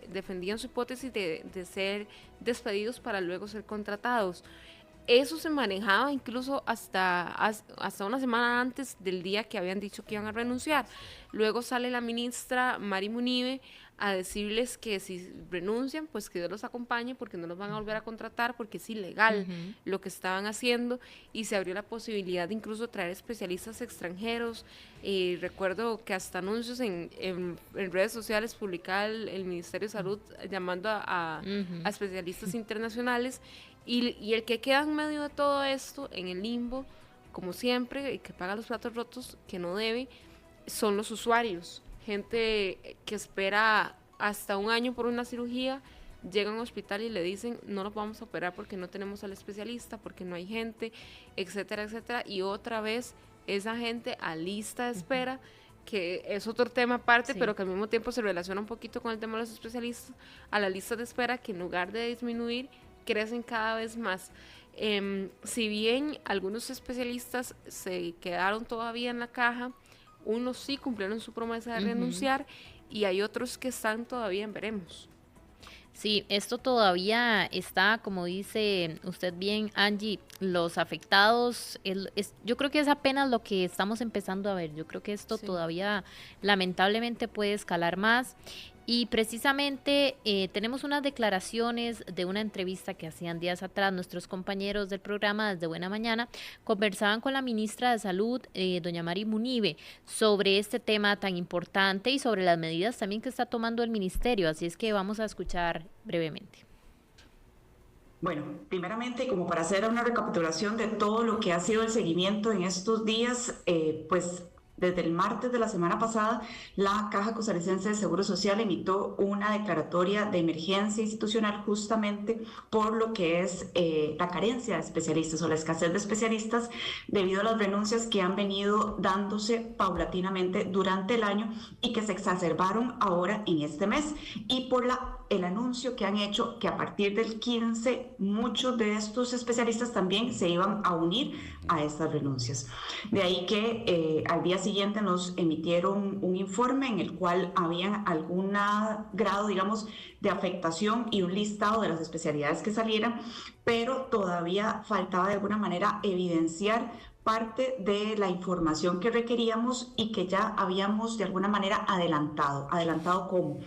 defendían su hipótesis de ser despedidos para luego ser contratados. Eso se manejaba incluso hasta una semana antes del día que habían dicho que iban a renunciar. Luego sale la ministra Mari Munive a decirles que si renuncian, pues que Dios los acompañe, porque no los van a volver a contratar, porque es ilegal lo que estaban haciendo, y se abrió la posibilidad de incluso traer especialistas extranjeros. Recuerdo que hasta anuncios en redes sociales publicaba el Ministerio de Salud llamando a especialistas internacionales, y el que queda en medio de todo esto, en el limbo, como siempre, el que paga los platos rotos, que no debe, son los usuarios. Gente que espera hasta un año por una cirugía, llega a un hospital y le dicen no lo vamos a operar porque no tenemos al especialista, porque no hay gente, etcétera, etcétera, y otra vez esa gente a lista de espera, que es otro tema aparte, pero que al mismo tiempo se relaciona un poquito con el tema de los especialistas, a la lista de espera, que en lugar de disminuir, crecen cada vez más. Si bien algunos especialistas se quedaron todavía en la caja, unos sí cumplieron su promesa de renunciar, y hay otros que están todavía en veremos. Sí, esto todavía está, como dice usted bien, Angie, los afectados, yo creo que es apenas lo que estamos empezando a ver. Yo creo que esto todavía lamentablemente puede escalar más. Y precisamente tenemos unas declaraciones de una entrevista que hacían días atrás nuestros compañeros del programa Desde Buena Mañana. Conversaban con la ministra de Salud, doña Mari Munive, sobre este tema tan importante y sobre las medidas también que está tomando el ministerio. Así es que vamos a escuchar brevemente. Bueno, primeramente, como para hacer una recapitulación de todo lo que ha sido el seguimiento en estos días, pues desde el martes de la semana pasada, la Caja Costarricense de Seguro Social emitió una declaratoria de emergencia institucional justamente por lo que es la carencia de especialistas o la escasez de especialistas debido a las renuncias que han venido dándose paulatinamente durante el año y que se exacerbaron ahora en este mes, y por el anuncio que han hecho que a partir del 15 muchos de estos especialistas también se iban a unir a estas renuncias. De ahí que al día siguiente nos emitieron un informe en el cual había algún grado, digamos, de afectación y un listado de las especialidades que salieran, pero todavía faltaba de alguna manera evidenciar parte de la información que requeríamos y que ya habíamos de alguna manera adelantado. ¿Adelantado cómo?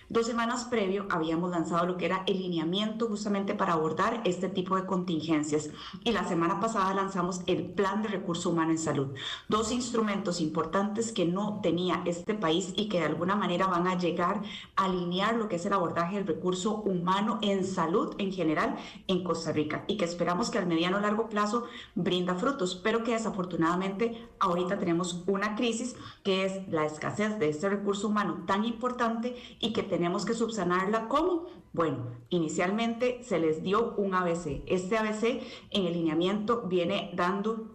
2 semanas previo habíamos lanzado lo que era el lineamiento justamente para abordar este tipo de contingencias, y la semana pasada lanzamos el Plan de Recurso Humano en Salud, 2 instrumentos importantes que no tenía este país y que de alguna manera van a llegar a alinear lo que es el abordaje del recurso humano en salud en general en Costa Rica, y que esperamos que al mediano o largo plazo brinda frutos, pero que desafortunadamente ahorita tenemos una crisis que es la escasez de este recurso humano tan importante y que tenemos que subsanarla. ¿Cómo? Bueno, inicialmente se les dio un ABC. Este ABC en el lineamiento viene dando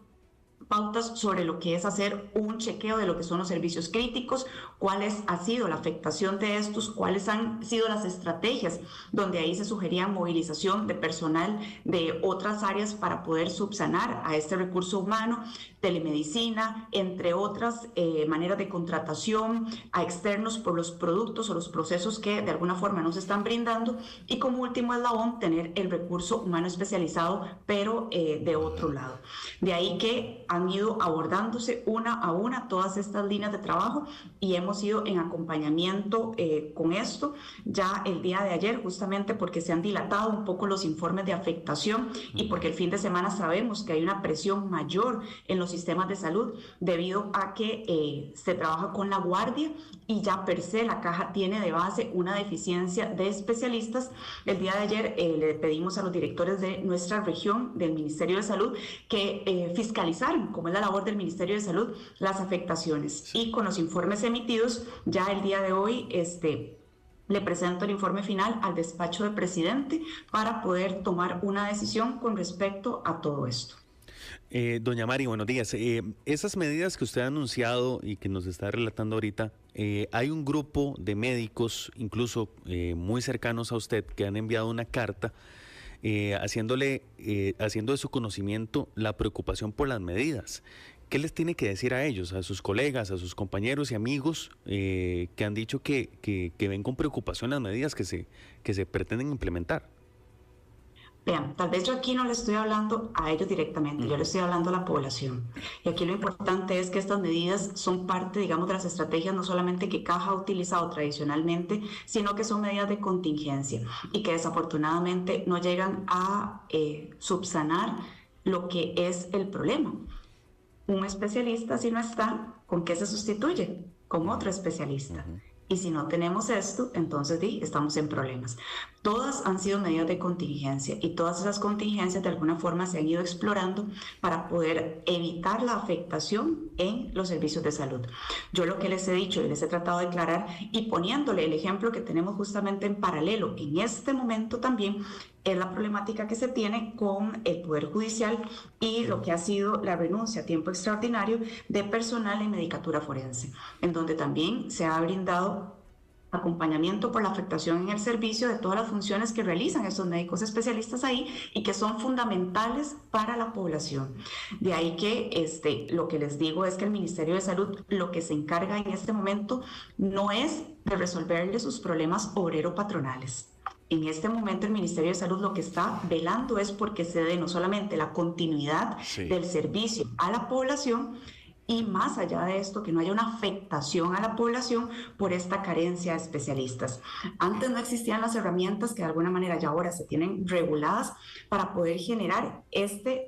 pautas sobre lo que es hacer un chequeo de lo que son los servicios críticos, cuáles ha sido la afectación de estos, cuáles han sido las estrategias, donde ahí se sugería movilización de personal de otras áreas para poder subsanar a este recurso humano, telemedicina, entre otras maneras de contratación a externos por los productos o los procesos que de alguna forma nos están brindando, y como último eslabón tener el recurso humano especializado, pero de otro lado. De ahí que han ido abordándose una a una todas estas líneas de trabajo y hemos ido en acompañamiento con esto. Ya el día de ayer, justamente porque se han dilatado un poco los informes de afectación y porque el fin de semana sabemos que hay una presión mayor en los sistemas de salud debido a que se trabaja con la guardia y ya per se la caja tiene de base una deficiencia de especialistas. El día de ayer le pedimos a los directores de nuestra región del Ministerio de Salud que fiscalizaran, como es la labor del Ministerio de Salud, las afectaciones. Y con los informes emitidos, ya el día de hoy le presento el informe final al despacho del presidente para poder tomar una decisión con respecto a todo esto. Doña Mari, buenos días. Esas medidas que usted ha anunciado y que nos está relatando ahorita, hay un grupo de médicos, incluso muy cercanos a usted, que han enviado una carta haciendo de su conocimiento la preocupación por las medidas. ¿Qué les tiene que decir a ellos, a sus colegas, a sus compañeros y amigos que han dicho que ven con preocupación las medidas que se pretenden implementar? Vean, tal vez yo aquí no le estoy hablando a ellos directamente, yo le estoy hablando a la población. Y aquí lo importante es que estas medidas son parte, digamos, de las estrategias no solamente que Caja ha utilizado tradicionalmente, sino que son medidas de contingencia y que desafortunadamente no llegan a subsanar lo que es el problema. Un especialista, si no está, ¿con qué se sustituye? Con otro especialista. Y si no tenemos esto, entonces estamos en problemas. Todas han sido medidas de contingencia y todas esas contingencias de alguna forma se han ido explorando para poder evitar la afectación en los servicios de salud. Yo lo que les he dicho y les he tratado de aclarar y poniéndole el ejemplo que tenemos justamente en paralelo en este momento también es la problemática que se tiene con el Poder Judicial y lo que ha sido la renuncia a tiempo extraordinario de personal en medicatura forense, en donde también se ha brindado acompañamiento por la afectación en el servicio de todas las funciones que realizan estos médicos especialistas ahí y que son fundamentales para la población. De ahí que lo que les digo es que el Ministerio de Salud lo que se encarga en este momento no es de resolverle sus problemas obrero-patronales. En este momento el Ministerio de Salud lo que está velando es porque se dé no solamente la continuidad del servicio a la población, y más allá de esto, que no haya una afectación a la población por esta carencia de especialistas. Antes no existían las herramientas que de alguna manera ya ahora se tienen reguladas para poder generar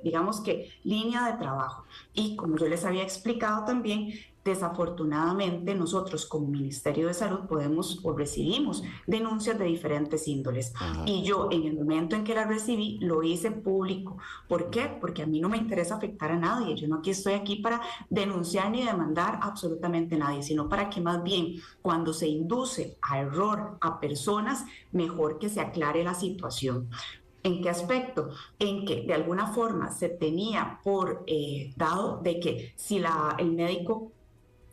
digamos que, línea de trabajo. Y como yo les había explicado también, desafortunadamente nosotros como Ministerio de Salud podemos o recibimos denuncias de diferentes índoles. Y yo en el momento en que las recibí lo hice público. ¿Por qué? Porque a mí no me interesa afectar a nadie. Yo no estoy aquí para denunciar ni demandar absolutamente a nadie, sino para que más bien cuando se induce a error a personas, mejor que se aclare la situación. ¿En qué aspecto? En que de alguna forma se tenía por dado de que si el médico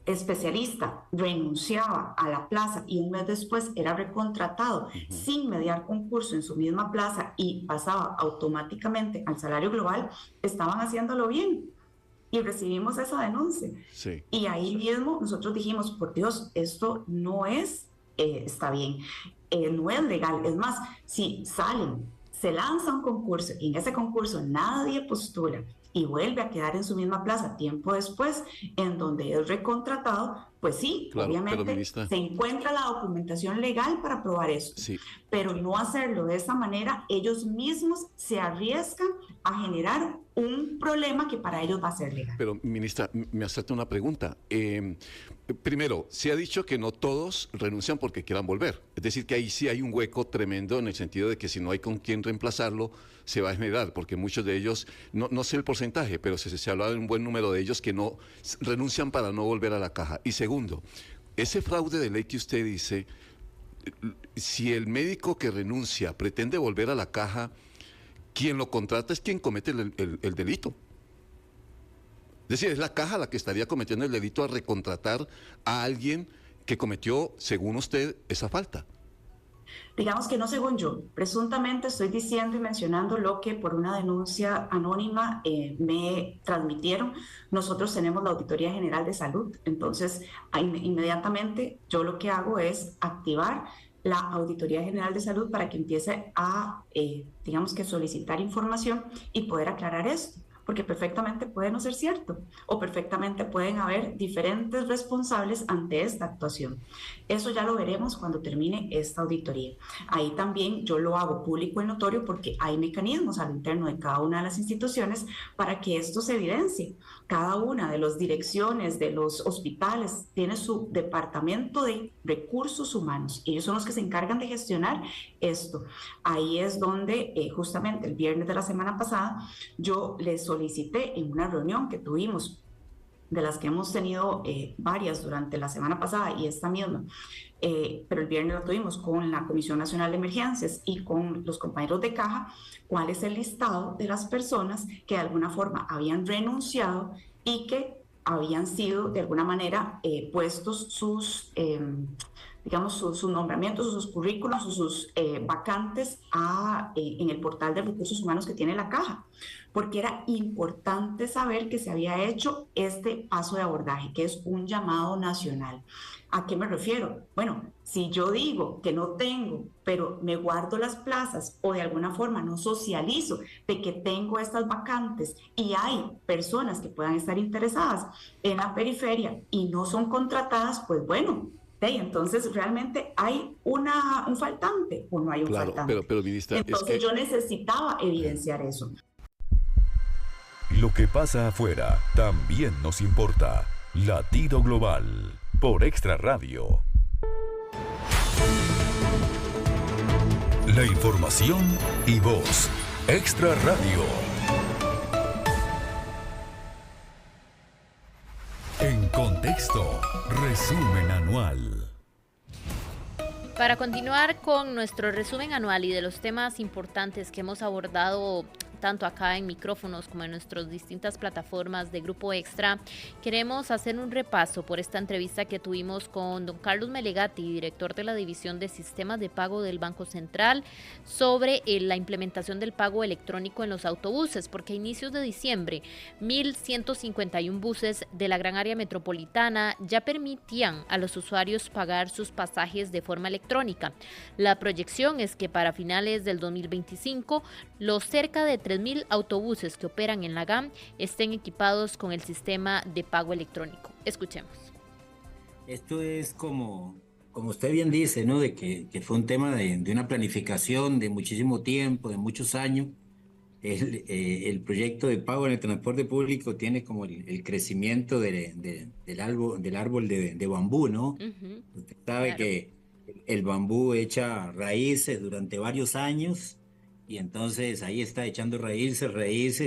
especialista renunciaba a la plaza y un mes después era recontratado sin mediar concurso en su misma plaza y pasaba automáticamente al salario global, estaban haciéndolo bien. Y recibimos esa denuncia. Y ahí mismo nosotros dijimos, por Dios, esto no está bien, no es legal. Es más, si se lanza un concurso y en ese concurso nadie postula y vuelve a quedar en su misma plaza tiempo después, en donde es recontratado, pues sí, obviamente se encuentra la documentación legal para probar eso. Pero no hacerlo de esa manera, ellos mismos se arriesgan a generar un problema que para ellos va a ser legal. Pero, ministra, me asalta una pregunta. Primero, se ha dicho que no todos renuncian porque quieran volver. Es decir, que ahí sí hay un hueco tremendo en el sentido de que si no hay con quién reemplazarlo, se va a generar, porque muchos de ellos, no sé el porcentaje, pero se habla de un buen número de ellos que no renuncian para no volver a la caja. Y segundo, ese fraude de ley que usted dice, si el médico que renuncia pretende volver a la caja, quien lo contrata es quien comete el delito. Es decir, es la caja la que estaría cometiendo el delito a recontratar a alguien que cometió, según usted, esa falta. Digamos que no según yo, presuntamente estoy diciendo y mencionando lo que por una denuncia anónima me transmitieron. Nosotros tenemos la Auditoría General de Salud, entonces inmediatamente yo lo que hago es activar la Auditoría General de Salud para que empiece a, digamos que solicitar información y poder aclarar esto. Porque perfectamente puede no ser cierto o perfectamente pueden haber diferentes responsables ante esta actuación. Eso ya lo veremos cuando termine esta auditoría. Ahí también yo lo hago público y notorio porque hay mecanismos al interno de cada una de las instituciones para que esto se evidencie. Cada una de las direcciones de los hospitales tiene su departamento de recursos humanos. Ellos son los que se encargan de gestionar esto. Ahí es donde justamente el viernes de la semana pasada yo les solicité en una reunión que tuvimos, de las que hemos tenido varias durante la semana pasada y esta misma, pero el viernes lo tuvimos con la Comisión Nacional de Emergencias y con los compañeros de caja, cuál es el listado de las personas que de alguna forma habían renunciado y que habían sido de alguna manera puestos sus... digamos, sus nombramientos, sus currículos, sus vacantes en el portal de recursos humanos que tiene la caja, porque era importante saber que se había hecho este paso de abordaje, que es un llamado nacional. ¿A qué me refiero? Bueno, si yo digo que no tengo, pero me guardo las plazas o de alguna forma no socializo de que tengo estas vacantes y hay personas que puedan estar interesadas en la periferia y no son contratadas, pues bueno, entonces realmente hay un faltante o no hay un faltante. Pero ministra, entonces yo necesitaba evidenciar eso. Lo que pasa afuera también nos importa. Latido Global por Extra Radio. La información y voz. Extra Radio. En contexto, resumen anual. Para continuar con nuestro resumen anual y de los temas importantes que hemos abordado tanto acá en micrófonos como en nuestras distintas plataformas de Grupo Extra, queremos hacer un repaso por esta entrevista que tuvimos con don Carlos Melegatti, director de la División de Sistemas de Pago del Banco Central, sobre la implementación del pago electrónico en los autobuses, porque a inicios de diciembre, 1.151 buses de la gran área metropolitana ya permitían a los usuarios pagar sus pasajes de forma electrónica. La proyección es que para finales del 2025, los cerca de 3.000 autobuses que operan en la GAM estén equipados con el sistema de pago electrónico. Escuchemos. Esto es como usted bien dice, ¿no? De que fue un tema de una planificación de muchísimo tiempo, de muchos años. El proyecto de pago en el transporte público tiene como el crecimiento del árbol de bambú, ¿no? Usted sabe claro que el bambú echa raíces durante varios años. Y entonces ahí está echando raíces,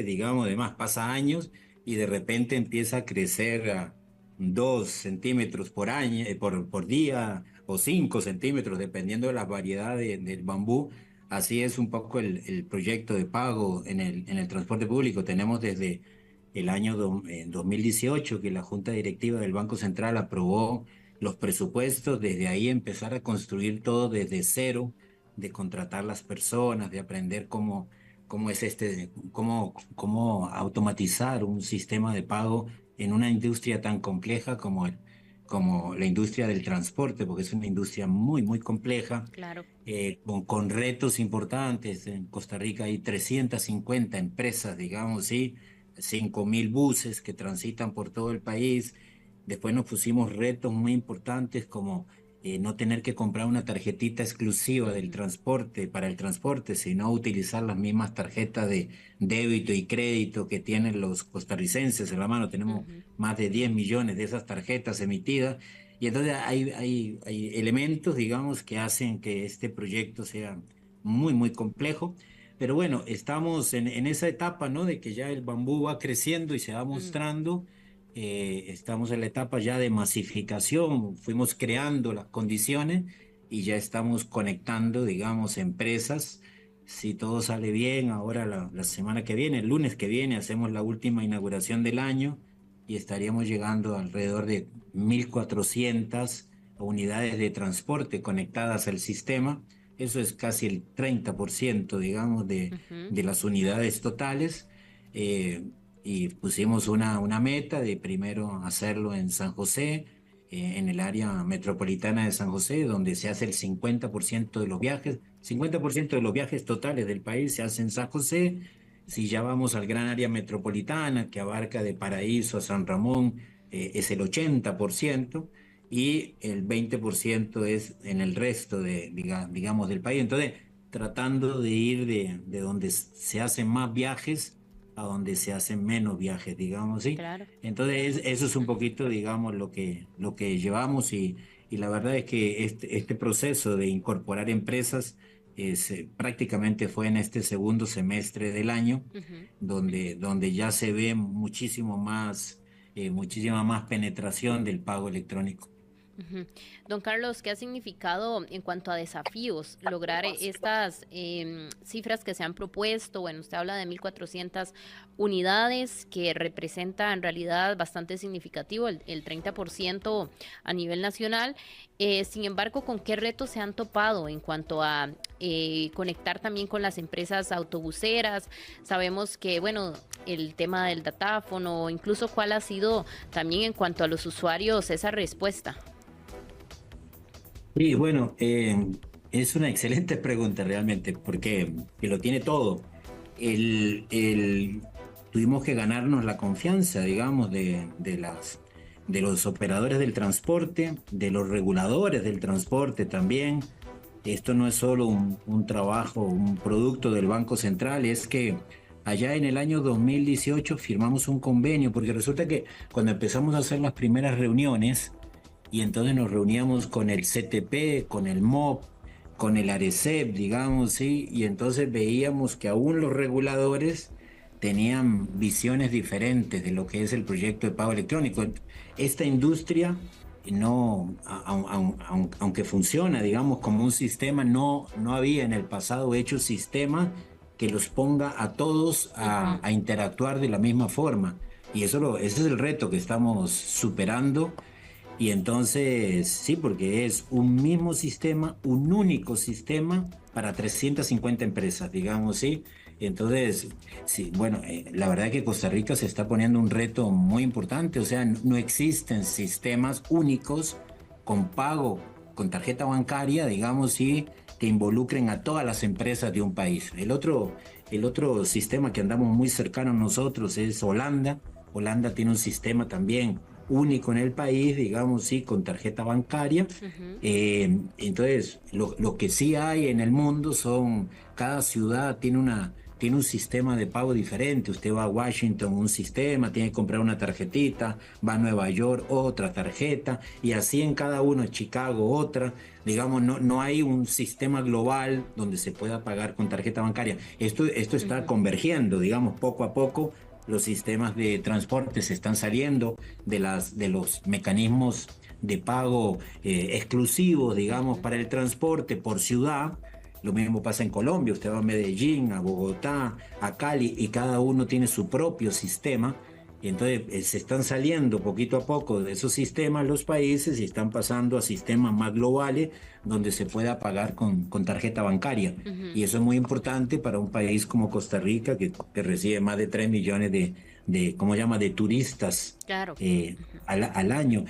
digamos, además pasa años y de repente empieza a crecer a 2 centímetros por año, por día o 5 centímetros, dependiendo de la variedad del bambú. Así es un poco el proyecto de pago en el transporte público. Tenemos desde el año 2018 que la Junta Directiva del Banco Central aprobó los presupuestos, desde ahí empezar a construir todo desde cero, de contratar las personas, de aprender cómo automatizar un sistema de pago en una industria tan compleja como la industria del transporte, porque es una industria muy, muy compleja, claro, con retos importantes. En Costa Rica hay 350 empresas, digamos, ¿sí? 5.000 buses que transitan por todo el país. Después nos pusimos retos muy importantes como no tener que comprar una tarjetita exclusiva del transporte para el transporte, sino utilizar las mismas tarjetas de débito y crédito que tienen los costarricenses en la mano. Tenemos más de 10 millones de esas tarjetas emitidas, y entonces hay elementos, digamos, que hacen que este proyecto sea muy, muy complejo. Pero bueno, estamos en esa etapa, ¿no? De que ya el bambú va creciendo y se va mostrando. Estamos en la etapa ya de masificación, fuimos creando las condiciones y ya estamos conectando, digamos, empresas. Si todo sale bien, ahora la semana que viene, el lunes que viene, hacemos la última inauguración del año y estaríamos llegando alrededor de 1.400 unidades de transporte conectadas al sistema. Eso es casi el 30%, digamos, de las unidades totales. Y pusimos una meta de primero hacerlo en San José, en el área metropolitana de San José, donde se hace el 50% de los viajes. 50% de los viajes totales del país se hacen en San José. Si ya vamos al gran área metropolitana, que abarca de Paraíso a San Ramón, es el 80%, y el 20% es en el resto digamos, del país. Entonces, tratando de ir de donde se hacen más viajes a donde se hacen menos viajes, digamos, ¿sí? Claro. Entonces, eso es un poquito, digamos, lo que llevamos, y la verdad es que este proceso de incorporar empresas prácticamente fue en este segundo semestre del año, donde ya se ve muchísima más penetración del pago electrónico. Don Carlos, ¿qué ha significado en cuanto a desafíos lograr estas cifras que se han propuesto? Bueno, usted habla de 1.400 unidades, que representa en realidad bastante significativo, el 30% a nivel nacional. Sin embargo, ¿con qué retos se han topado en cuanto a conectar también con las empresas autobuseras? Sabemos que, bueno, el tema del datáfono, incluso cuál ha sido también en cuanto a los usuarios esa respuesta. Sí, bueno, es una excelente pregunta realmente, porque lo tiene todo. Tuvimos que ganarnos la confianza, digamos, de los operadores del transporte, de los reguladores del transporte también. Esto no es solo un trabajo, un producto del Banco Central, es que allá en el año 2018 firmamos un convenio, porque resulta que cuando empezamos a hacer las primeras reuniones, y entonces nos reuníamos con el CTP, con el MOP, con el ARECEP, digamos, ¿sí? Y entonces veíamos que aún los reguladores tenían visiones diferentes de lo que es el proyecto de pago electrónico. Esta industria, aunque funciona, digamos, como un sistema, no había en el pasado hecho sistema que los ponga a todos a interactuar de la misma forma. Y ese es el reto que estamos superando. Y entonces, sí, porque es un mismo sistema, un único sistema para 350 empresas, digamos, ¿sí? Entonces, sí, bueno, la verdad es que Costa Rica se está poniendo un reto muy importante, o sea, no existen sistemas únicos con pago, con tarjeta bancaria, digamos, ¿sí?, que involucren a todas las empresas de un país. El otro sistema que andamos muy cercano a nosotros es Holanda. Holanda tiene un sistema también único en el país, digamos, sí, con tarjeta bancaria. Entonces, lo que sí hay en el mundo cada ciudad tiene un sistema de pago diferente. Usted va a Washington, un sistema, tiene que comprar una tarjetita, va a Nueva York, otra tarjeta, y así en cada uno, Chicago, otra. Digamos, no hay un sistema global donde se pueda pagar con tarjeta bancaria. Esto está convergiendo, digamos, poco a poco. Los sistemas de transporte se están saliendo de los mecanismos de pago exclusivos, digamos, para el transporte por ciudad. Lo mismo pasa en Colombia. Usted va a Medellín, a Bogotá, a Cali, y cada uno tiene su propio sistema. Y entonces se están saliendo poquito a poco de esos sistemas los países y están pasando a sistemas más globales donde se pueda pagar con tarjeta bancaria. Y eso es muy importante para un país como Costa Rica, que recibe más de 3 millones de turistas, claro, al año.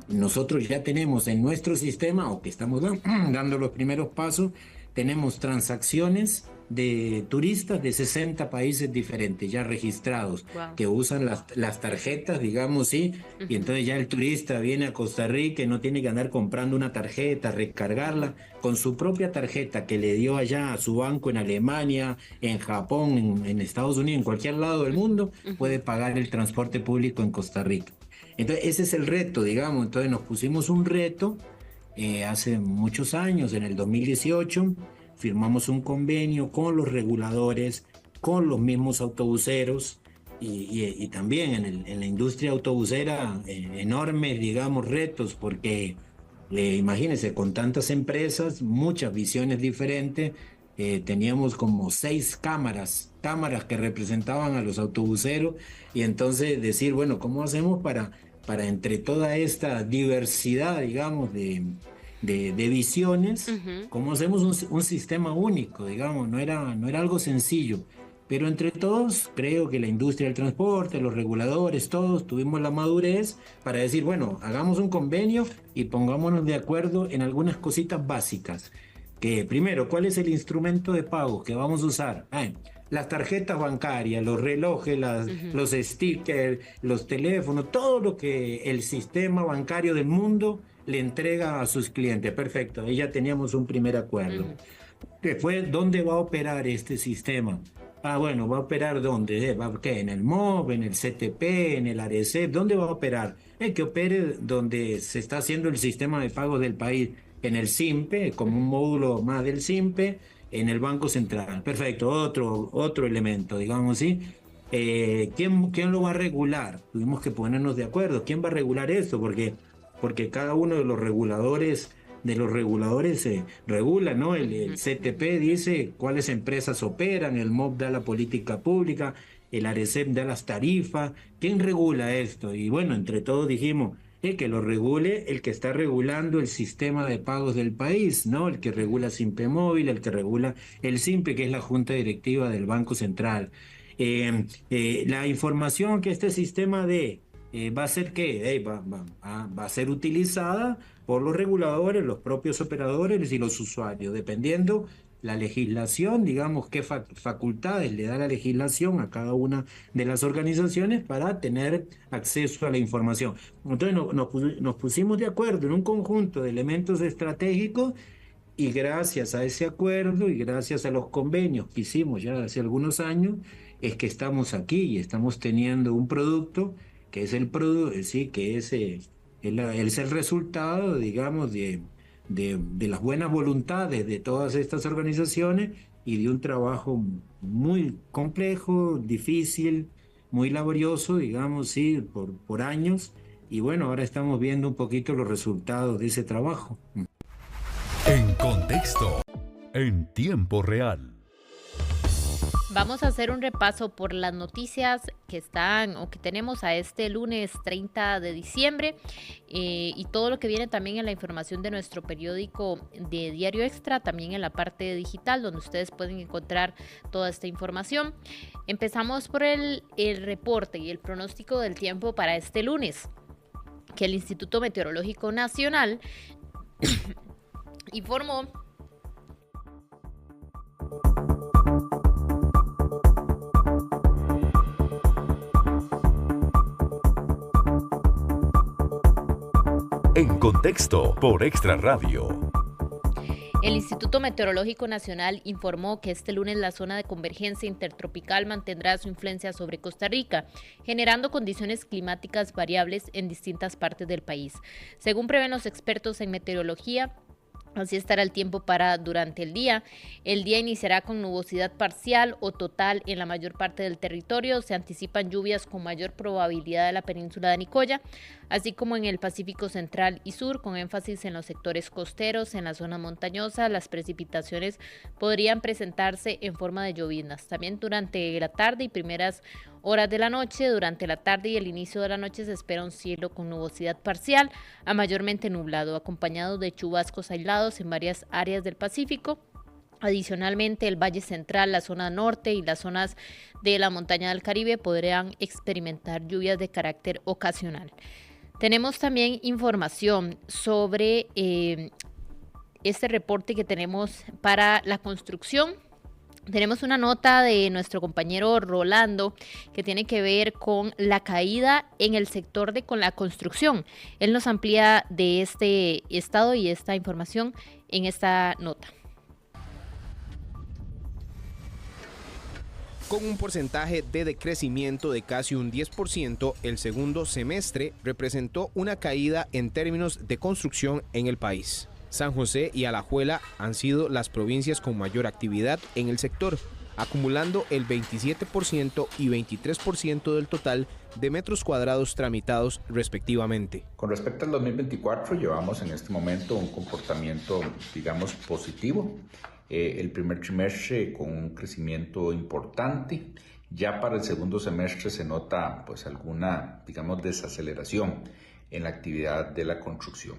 Nosotros ya tenemos en nuestro sistema, o que estamos dando los primeros pasos, tenemos transacciones de turistas de 60 países diferentes ya registrados, que usan las tarjetas, digamos, sí, y entonces ya el turista viene a Costa Rica y no tiene que andar comprando una tarjeta, recargarla. Con su propia tarjeta que le dio allá a su banco en Alemania, en Japón, en Estados Unidos, en cualquier lado del mundo, puede pagar el transporte público en Costa Rica. Entonces ese es el reto, digamos. Entonces nos pusimos un reto hace muchos años, en el 2018, firmamos un convenio con los reguladores, con los mismos autobuseros, y también en la industria autobusera enormes, digamos, retos, porque Imagínense, con tantas empresas, muchas visiones diferentes, teníamos como 6 cámaras que representaban a los autobuseros, y entonces decir, bueno, ¿cómo hacemos para entre toda esta diversidad, digamos, de visiones, cómo hacemos un sistema único, digamos? No era algo sencillo, pero entre todos creo que la industria del transporte, los reguladores, todos tuvimos la madurez para decir, bueno, hagamos un convenio y pongámonos de acuerdo en algunas cositas básicas. Que primero, ¿cuál es el instrumento de pago que vamos a usar? Las tarjetas bancarias, los relojes, los stickers, los teléfonos, todo lo que el sistema bancario del mundo le entrega a sus clientes. Perfecto, ahí ya teníamos un primer acuerdo. Después, ¿dónde va a operar este sistema? Bueno, ¿va a operar dónde? ¿Qué? ¿En el MOB, en el CTP, en el ARECEP? ¿Dónde va a operar? Que opere donde se está haciendo el sistema de pagos del país, en el SIMPE, como un módulo más del SIMPE, en el Banco Central. Perfecto, otro elemento, digamos así. ¿Quién lo va a regular? Tuvimos que ponernos de acuerdo. ¿Quién va a regular esto? Porque cada uno de los reguladores regula, ¿no? El CTP dice cuáles empresas operan, el MOB da la política pública, el ARECEP da las tarifas. ¿Quién regula esto? Y bueno, entre todos dijimos que lo regule el que está regulando el sistema de pagos del país, ¿no? El que regula SIMPE Móvil, el que regula el SIMPE, que es la Junta Directiva del Banco Central. La información que este sistema dé va a ser ¿qué? Va a ser utilizada por los reguladores, los propios operadores y los usuarios, dependiendo la legislación, digamos, qué facultades le da la legislación a cada una de las organizaciones para tener acceso a la información. Entonces nos pusimos de acuerdo en un conjunto de elementos estratégicos, y gracias a ese acuerdo y gracias a los convenios que hicimos ya hace algunos años, es que estamos aquí y estamos teniendo un producto que es el resultado, digamos, de las buenas voluntades de todas estas organizaciones y de un trabajo muy complejo, difícil, muy laborioso, digamos, sí, por años. Y bueno, ahora estamos viendo un poquito los resultados de ese trabajo. En contexto, en tiempo real. Vamos a hacer un repaso por las noticias que están o que tenemos a este lunes 30 de diciembre y todo lo que viene también en la información de nuestro periódico de Diario Extra, también en la parte digital donde ustedes pueden encontrar toda esta información. Empezamos por el reporte y el pronóstico del tiempo para este lunes, que el Instituto Meteorológico Nacional informó En contexto por Extra Radio. El Instituto Meteorológico Nacional informó que este lunes la zona de convergencia intertropical mantendrá su influencia sobre Costa Rica, generando condiciones climáticas variables en distintas partes del país. Según prevén los expertos en meteorología, así estará el tiempo para durante el día. El día iniciará con nubosidad parcial o total en la mayor parte del territorio. Se anticipan lluvias con mayor probabilidad de la península de Nicoya, así como en el Pacífico Central y Sur, con énfasis en los sectores costeros. En la zona montañosa, las precipitaciones podrían presentarse en forma de lloviznas. También durante la tarde y primeras horas de la noche, durante la tarde y el inicio de la noche se espera un cielo con nubosidad parcial a mayormente nublado, acompañado de chubascos aislados en varias áreas del Pacífico. Adicionalmente, el Valle Central, la zona norte y las zonas de la montaña del Caribe podrían experimentar lluvias de carácter ocasional. Tenemos también información sobre este reporte que tenemos para la construcción. Tenemos una nota de nuestro compañero Rolando que tiene que ver con la caída en el sector con la construcción. Él nos amplía de este estado y esta información en esta nota. Con un porcentaje de decrecimiento de casi un 10%, el segundo semestre representó una caída en términos de construcción en el país. San José y Alajuela han sido las provincias con mayor actividad en el sector, acumulando el 27% y 23% del total de metros cuadrados tramitados respectivamente. Con respecto al 2024, llevamos en este momento un comportamiento, digamos, positivo. El primer trimestre con un crecimiento importante. Ya para el segundo semestre se nota pues alguna, digamos, desaceleración en la actividad de la construcción.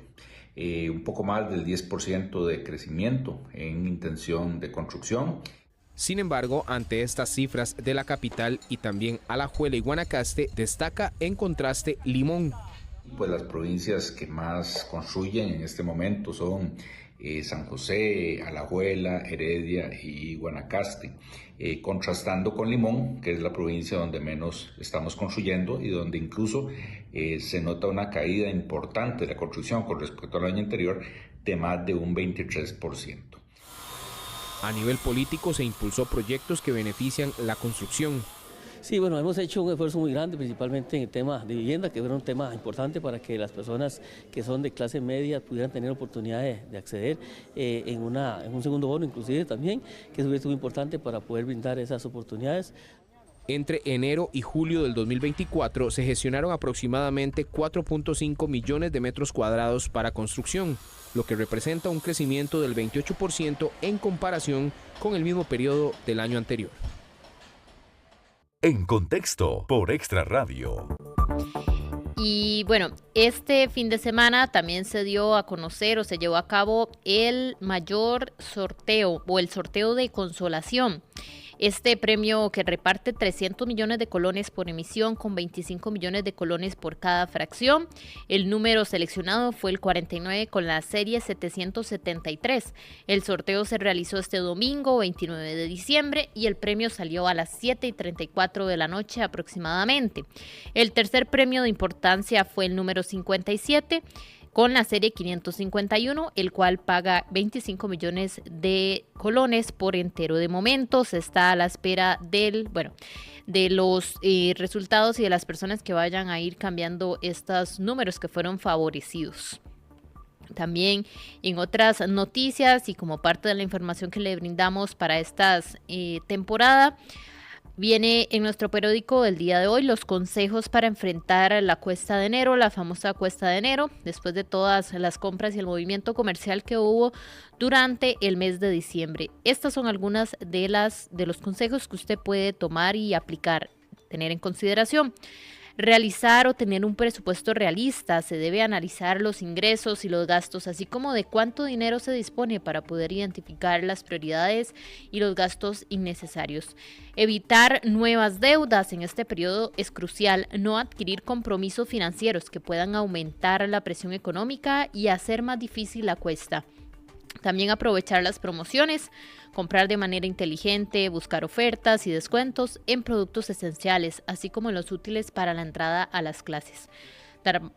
Un poco más del 10% de crecimiento en intención de construcción. Sin embargo, ante estas cifras de la capital y también Alajuela y Guanacaste, destaca en contraste Limón. Pues las provincias que más construyen en este momento son San José, Alajuela, Heredia y Guanacaste, contrastando con Limón, que es la provincia donde menos estamos construyendo y donde incluso se nota una caída importante de la construcción con respecto al año anterior de más de un 23%. A nivel político se impulsó proyectos que benefician la construcción. Sí, bueno, hemos hecho un esfuerzo muy grande, principalmente en el tema de vivienda, que era un tema importante para que las personas que son de clase media pudieran tener oportunidad de acceder en un segundo bono, inclusive también, que es muy importante para poder brindar esas oportunidades. Entre enero y julio del 2024 se gestionaron aproximadamente 4.5 millones de metros cuadrados para construcción, lo que representa un crecimiento del 28% en comparación con el mismo periodo del año anterior. En Contexto por Extra Radio. Y bueno, este fin de semana también se dio a conocer o se llevó a cabo el mayor sorteo o el sorteo de consolación. Este premio que reparte 300 millones de colones por emisión con 25 millones de colones por cada fracción. El número seleccionado fue el 49 con la serie 773. El sorteo se realizó este domingo 29 de diciembre y el premio salió a las 7:34 de la noche aproximadamente. El tercer premio de importancia fue el número 57 con la serie 551, el cual paga 25 millones de colones por entero. De momento se está a la espera de los resultados y de las personas que vayan a ir cambiando estos números que fueron favorecidos. También en otras noticias y como parte de la información que le brindamos para esta temporada, viene en nuestro periódico del día de hoy los consejos para enfrentar la cuesta de enero, la famosa cuesta de enero, después de todas las compras y el movimiento comercial que hubo durante el mes de diciembre. Estas son algunas de los consejos que usted puede tomar y aplicar, tener en consideración. Realizar o tener un presupuesto realista. Se debe analizar los ingresos y los gastos, así como de cuánto dinero se dispone para poder identificar las prioridades y los gastos innecesarios. Evitar nuevas deudas en este periodo es crucial. No adquirir compromisos financieros que puedan aumentar la presión económica y hacer más difícil la cuesta. También aprovechar las promociones, comprar de manera inteligente, buscar ofertas y descuentos en productos esenciales, así como en los útiles para la entrada a las clases.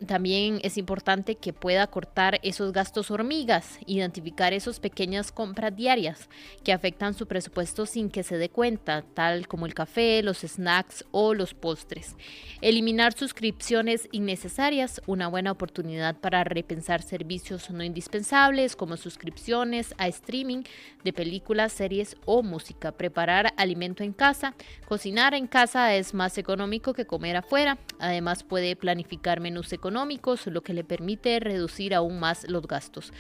También es importante que pueda cortar esos gastos hormigas, identificar esas pequeñas compras diarias que afectan su presupuesto sin que se dé cuenta, tal como el café, los snacks o los postres. Eliminar suscripciones innecesarias, una buena oportunidad para repensar servicios no indispensables como suscripciones a streaming de películas, series o música. Preparar alimento en casa. Cocinar en casa es más económico que comer afuera. Además puede planificar menús económicos, lo que le permite reducir aún más los gastos.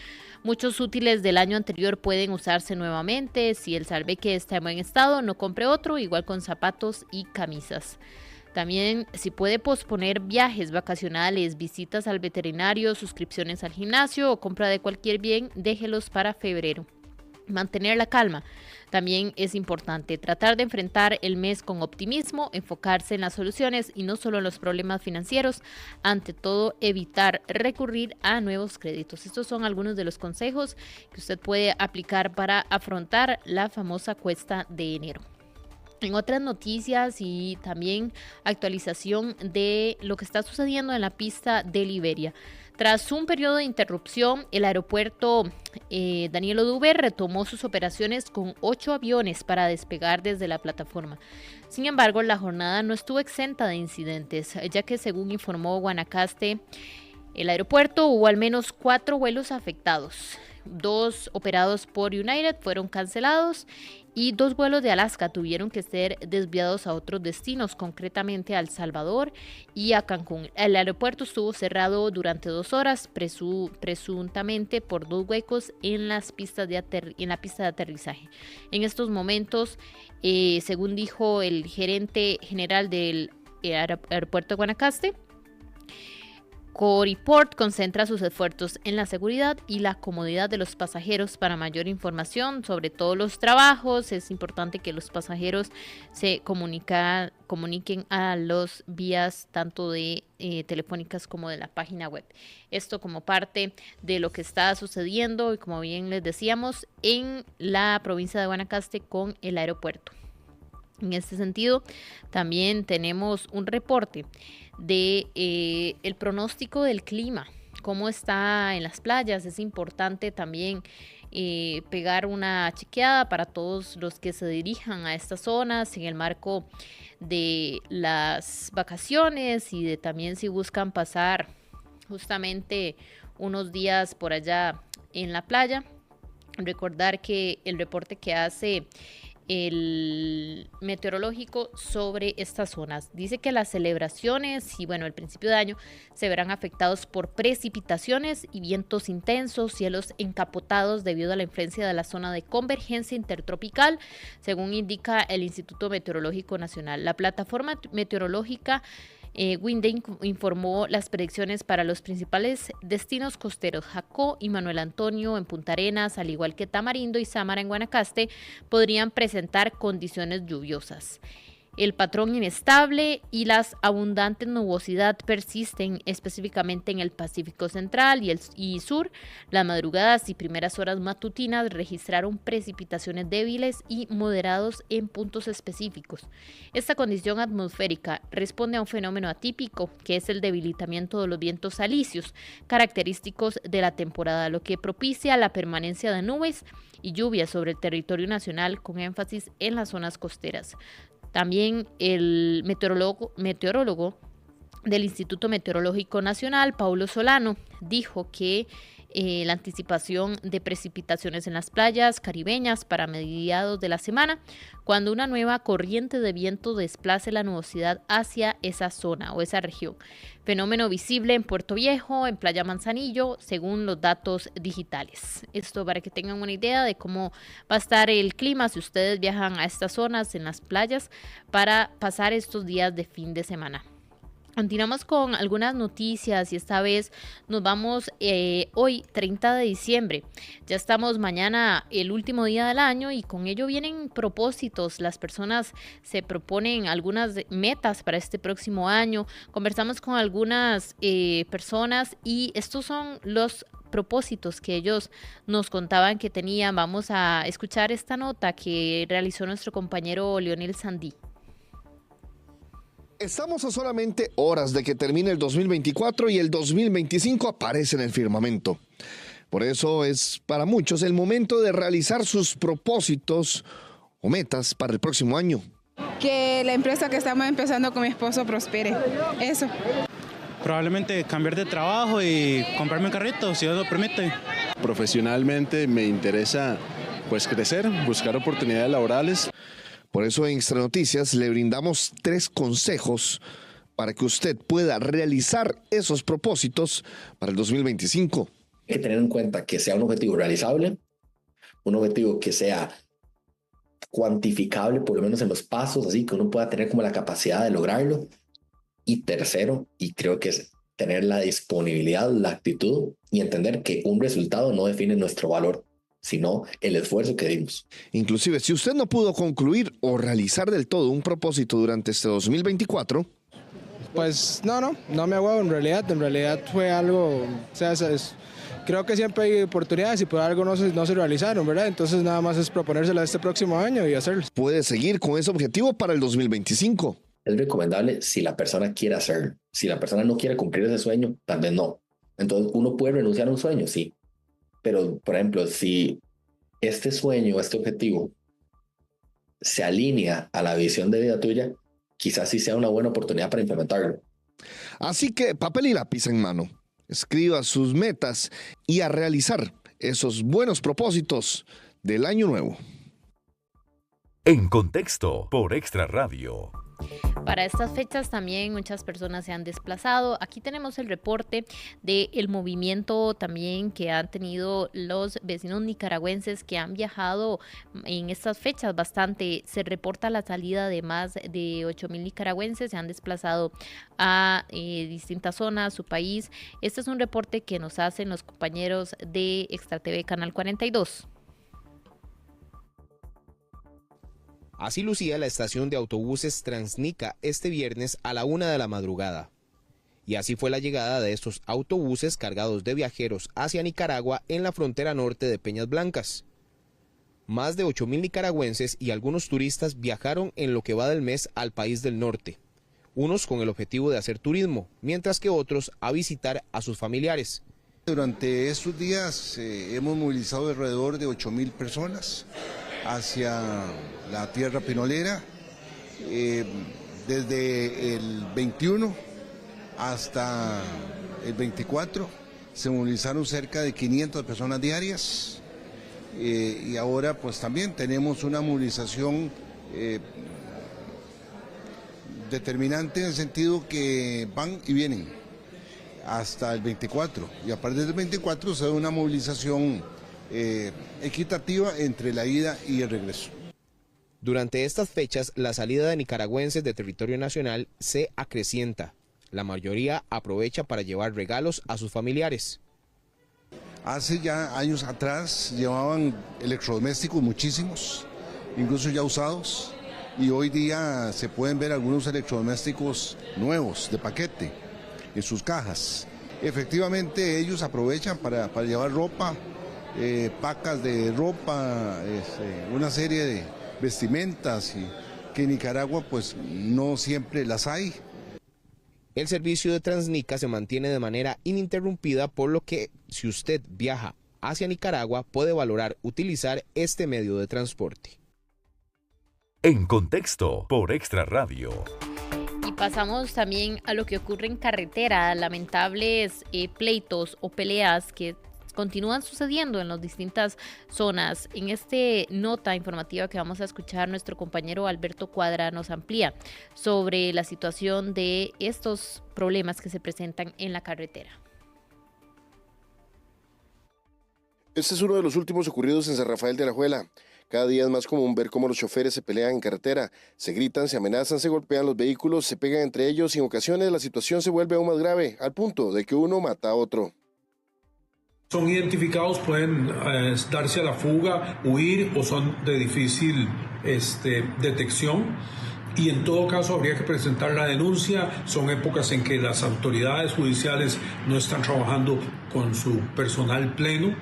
Muchos útiles del año anterior pueden usarse nuevamente. Si el salveque está en buen estado, no compre otro, igual con zapatos y camisas. También, si puede posponer viajes vacacionales, visitas al veterinario, suscripciones al gimnasio o compra de cualquier bien, déjelos para febrero. Mantener la calma. También es importante tratar de enfrentar el mes con optimismo, enfocarse en las soluciones y no solo en los problemas financieros. Ante todo, evitar recurrir a nuevos créditos. Estos son algunos de los consejos que usted puede aplicar para afrontar la famosa cuesta de enero. En otras noticias y también actualización de lo que está sucediendo en la pista de Liberia. Tras un periodo de interrupción, el aeropuerto Daniel Oduber retomó sus operaciones con 8 aviones para despegar desde la plataforma. Sin embargo, la jornada no estuvo exenta de incidentes, ya que según informó Guanacaste, el aeropuerto hubo al menos 4 vuelos afectados. 2 operados por United fueron cancelados y 2 vuelos de Alaska tuvieron que ser desviados a otros destinos, concretamente a El Salvador y a Cancún. El aeropuerto estuvo cerrado durante 2 horas, presuntamente por 2 huecos en la pista de aterrizaje. En estos momentos, según dijo el gerente general del aeropuerto de Guanacaste, Coriport concentra sus esfuerzos en la seguridad y la comodidad de los pasajeros. Para mayor información sobre todos los trabajos, es importante que los pasajeros se comuniquen a los vías tanto de telefónicas como de la página web. Esto como parte de lo que está sucediendo y como bien les decíamos en la provincia de Guanacaste con el aeropuerto. En este sentido, también tenemos un reporte de el pronóstico del clima, cómo está en las playas. Es importante también pegar una chequeada para todos los que se dirijan a estas zonas en el marco de las vacaciones y de también si buscan pasar justamente unos días por allá en la playa. Recordar que el reporte que hace el meteorológico sobre estas zonas dice que las celebraciones y el principio de año se verán afectados por precipitaciones y vientos intensos, cielos encapotados debido a la influencia de la zona de convergencia intertropical, según indica el Instituto Meteorológico Nacional. La plataforma meteorológica Winde informó las predicciones para los principales destinos costeros. Jacó y Manuel Antonio en Punta Arenas, al igual que Tamarindo y Sámara en Guanacaste, podrían presentar condiciones lluviosas. El patrón inestable y las abundantes nubosidad persisten específicamente en el Pacífico Central y Sur. Las madrugadas y primeras horas matutinas registraron precipitaciones débiles y moderados en puntos específicos. Esta condición atmosférica responde a un fenómeno atípico, que es el debilitamiento de los vientos alisios, característicos de la temporada, lo que propicia la permanencia de nubes y lluvias sobre el territorio nacional, con énfasis en las zonas costeras. También el meteorólogo del Instituto Meteorológico Nacional, Paulo Solano, dijo que la anticipación de precipitaciones en las playas caribeñas para mediados de la semana, cuando una nueva corriente de viento desplace la nubosidad hacia esa zona o esa región. Fenómeno visible en Puerto Viejo, en Playa Manzanillo, según los datos digitales. Esto para que tengan una idea de cómo va a estar el clima si ustedes viajan a estas zonas en las playas para pasar estos días de fin de semana. Continuamos con algunas noticias y esta vez nos vamos hoy 30 de diciembre. Ya estamos mañana el último día del año y con ello vienen propósitos. Las personas se proponen algunas metas para este próximo año. Conversamos con algunas personas y estos son los propósitos que ellos nos contaban que tenían. Vamos a escuchar esta nota que realizó nuestro compañero Leonel Sandí. Estamos a solamente horas de que termine el 2024 y el 2025 aparece en el firmamento. Por eso es para muchos el momento de realizar sus propósitos o metas para el próximo año. Que la empresa que estamos empezando con mi esposo prospere. Eso. Probablemente cambiar de trabajo y comprarme un carrito, si Dios lo permite. Profesionalmente me interesa crecer, buscar oportunidades laborales. Por eso en Extra Noticias le brindamos 3 consejos para que usted pueda realizar esos propósitos para el 2025. Hay que tener en cuenta que sea un objetivo realizable, un objetivo que sea cuantificable, por lo menos en los pasos, así que uno pueda tener como la capacidad de lograrlo. Y tercero, y creo que es tener la disponibilidad, la actitud y entender que un resultado no define nuestro valor, sino el esfuerzo que dimos. Inclusive, si usted no pudo concluir o realizar del todo un propósito durante este 2024... Pues no me hago en realidad fue algo, creo que siempre hay oportunidades y por algo no se realizaron, ¿verdad? Entonces nada más es proponérsela este próximo año y hacerlo. Puede seguir con ese objetivo para el 2025. Es recomendable si la persona quiere hacerlo. Si la persona no quiere cumplir ese sueño, tal vez no. Entonces uno puede renunciar a un sueño, sí. Pero, por ejemplo, si este sueño, este objetivo se alinea a la visión de vida tuya, quizás sí sea una buena oportunidad para implementarlo. Así que papel y lápiz en mano. Escriba sus metas y a realizar esos buenos propósitos del año nuevo. En Contexto por Extra Radio. Para estas fechas también muchas personas se han desplazado. Aquí tenemos el reporte del movimiento también que han tenido los vecinos nicaragüenses que han viajado en estas fechas bastante. Se reporta la salida de más de 8,000 nicaragüenses, se han desplazado a distintas zonas, su país. Este es un reporte que nos hacen los compañeros de Extra TV Canal 42. Así lucía la estación de autobuses Transnica este viernes a la 1 de la madrugada. Y así fue la llegada de estos autobuses cargados de viajeros hacia Nicaragua en la frontera norte de Peñas Blancas. Más de 8,000 nicaragüenses y algunos turistas viajaron en lo que va del mes al país del norte. Unos con el objetivo de hacer turismo, mientras que otros a visitar a sus familiares. Durante estos días hemos movilizado alrededor de 8,000 personas hacia la tierra pinolera, desde el 21 hasta el 24 se movilizaron cerca de 500 personas diarias, y ahora pues también tenemos una movilización determinante en el sentido que van y vienen hasta el 24, y a partir del 24 se da una movilización equitativa entre la ida y el regreso. Durante estas fechas, la salida de nicaragüenses de territorio nacional se acrecienta. La mayoría aprovecha para llevar regalos a sus familiares. Hace ya años atrás llevaban electrodomésticos muchísimos, incluso ya usados, y hoy día se pueden ver algunos electrodomésticos nuevos de paquete en sus cajas. Efectivamente ellos aprovechan para llevar ropa, pacas de ropa, una serie de vestimentas, y que en Nicaragua pues no siempre las hay. El servicio de Transnica se mantiene de manera ininterrumpida, por lo que si usted viaja hacia Nicaragua puede valorar utilizar este medio de transporte. En Contexto por Extra Radio. Y pasamos también a lo que ocurre en carretera, lamentables pleitos o peleas que continúan sucediendo en las distintas zonas. En esta nota informativa que vamos a escuchar, nuestro compañero Alberto Cuadra nos amplía sobre la situación de estos problemas que se presentan en la carretera. Este es uno de los últimos ocurridos en San Rafael de Alajuela. Cada día es más común ver cómo los choferes se pelean en carretera, se gritan, se amenazan, se golpean los vehículos, se pegan entre ellos y en ocasiones la situación se vuelve aún más grave, al punto de que uno mata a otro. Son identificados, pueden darse a la fuga, huir o son de difícil detección. Y en todo caso habría que presentar la denuncia. Son épocas en que las autoridades judiciales no están trabajando con su personal pleno.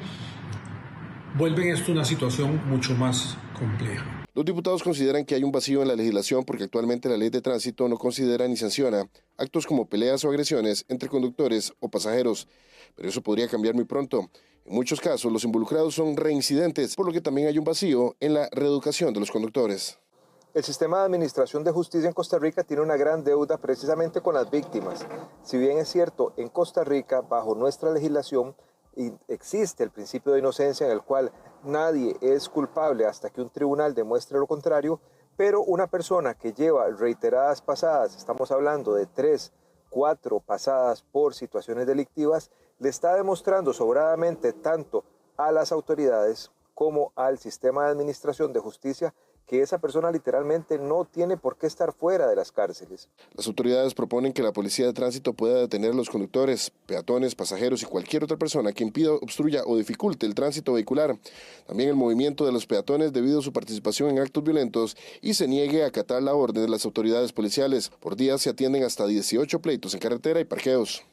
Vuelven esto una situación mucho más compleja. Los diputados consideran que hay un vacío en la legislación porque actualmente la ley de tránsito no considera ni sanciona actos como peleas o agresiones entre conductores o pasajeros. Pero eso podría cambiar muy pronto. En muchos casos los involucrados son reincidentes, por lo que también hay un vacío en la reeducación de los conductores. El sistema de administración de justicia en Costa Rica tiene una gran deuda precisamente con las víctimas. Si bien es cierto, en Costa Rica, bajo nuestra legislación, existe el principio de inocencia en el cual nadie es culpable hasta que un tribunal demuestre lo contrario, pero una persona que lleva reiteradas pasadas, estamos hablando de 3, 4 pasadas por situaciones delictivas, le está demostrando sobradamente tanto a las autoridades como al sistema de administración de justicia que esa persona literalmente no tiene por qué estar fuera de las cárceles. Las autoridades proponen que la policía de tránsito pueda detener a los conductores, peatones, pasajeros y cualquier otra persona que impida, obstruya o dificulte el tránsito vehicular. También el movimiento de los peatones debido a su participación en actos violentos y se niegue a acatar la orden de las autoridades policiales. Por día se atienden hasta 18 pleitos en carretera y parqueos.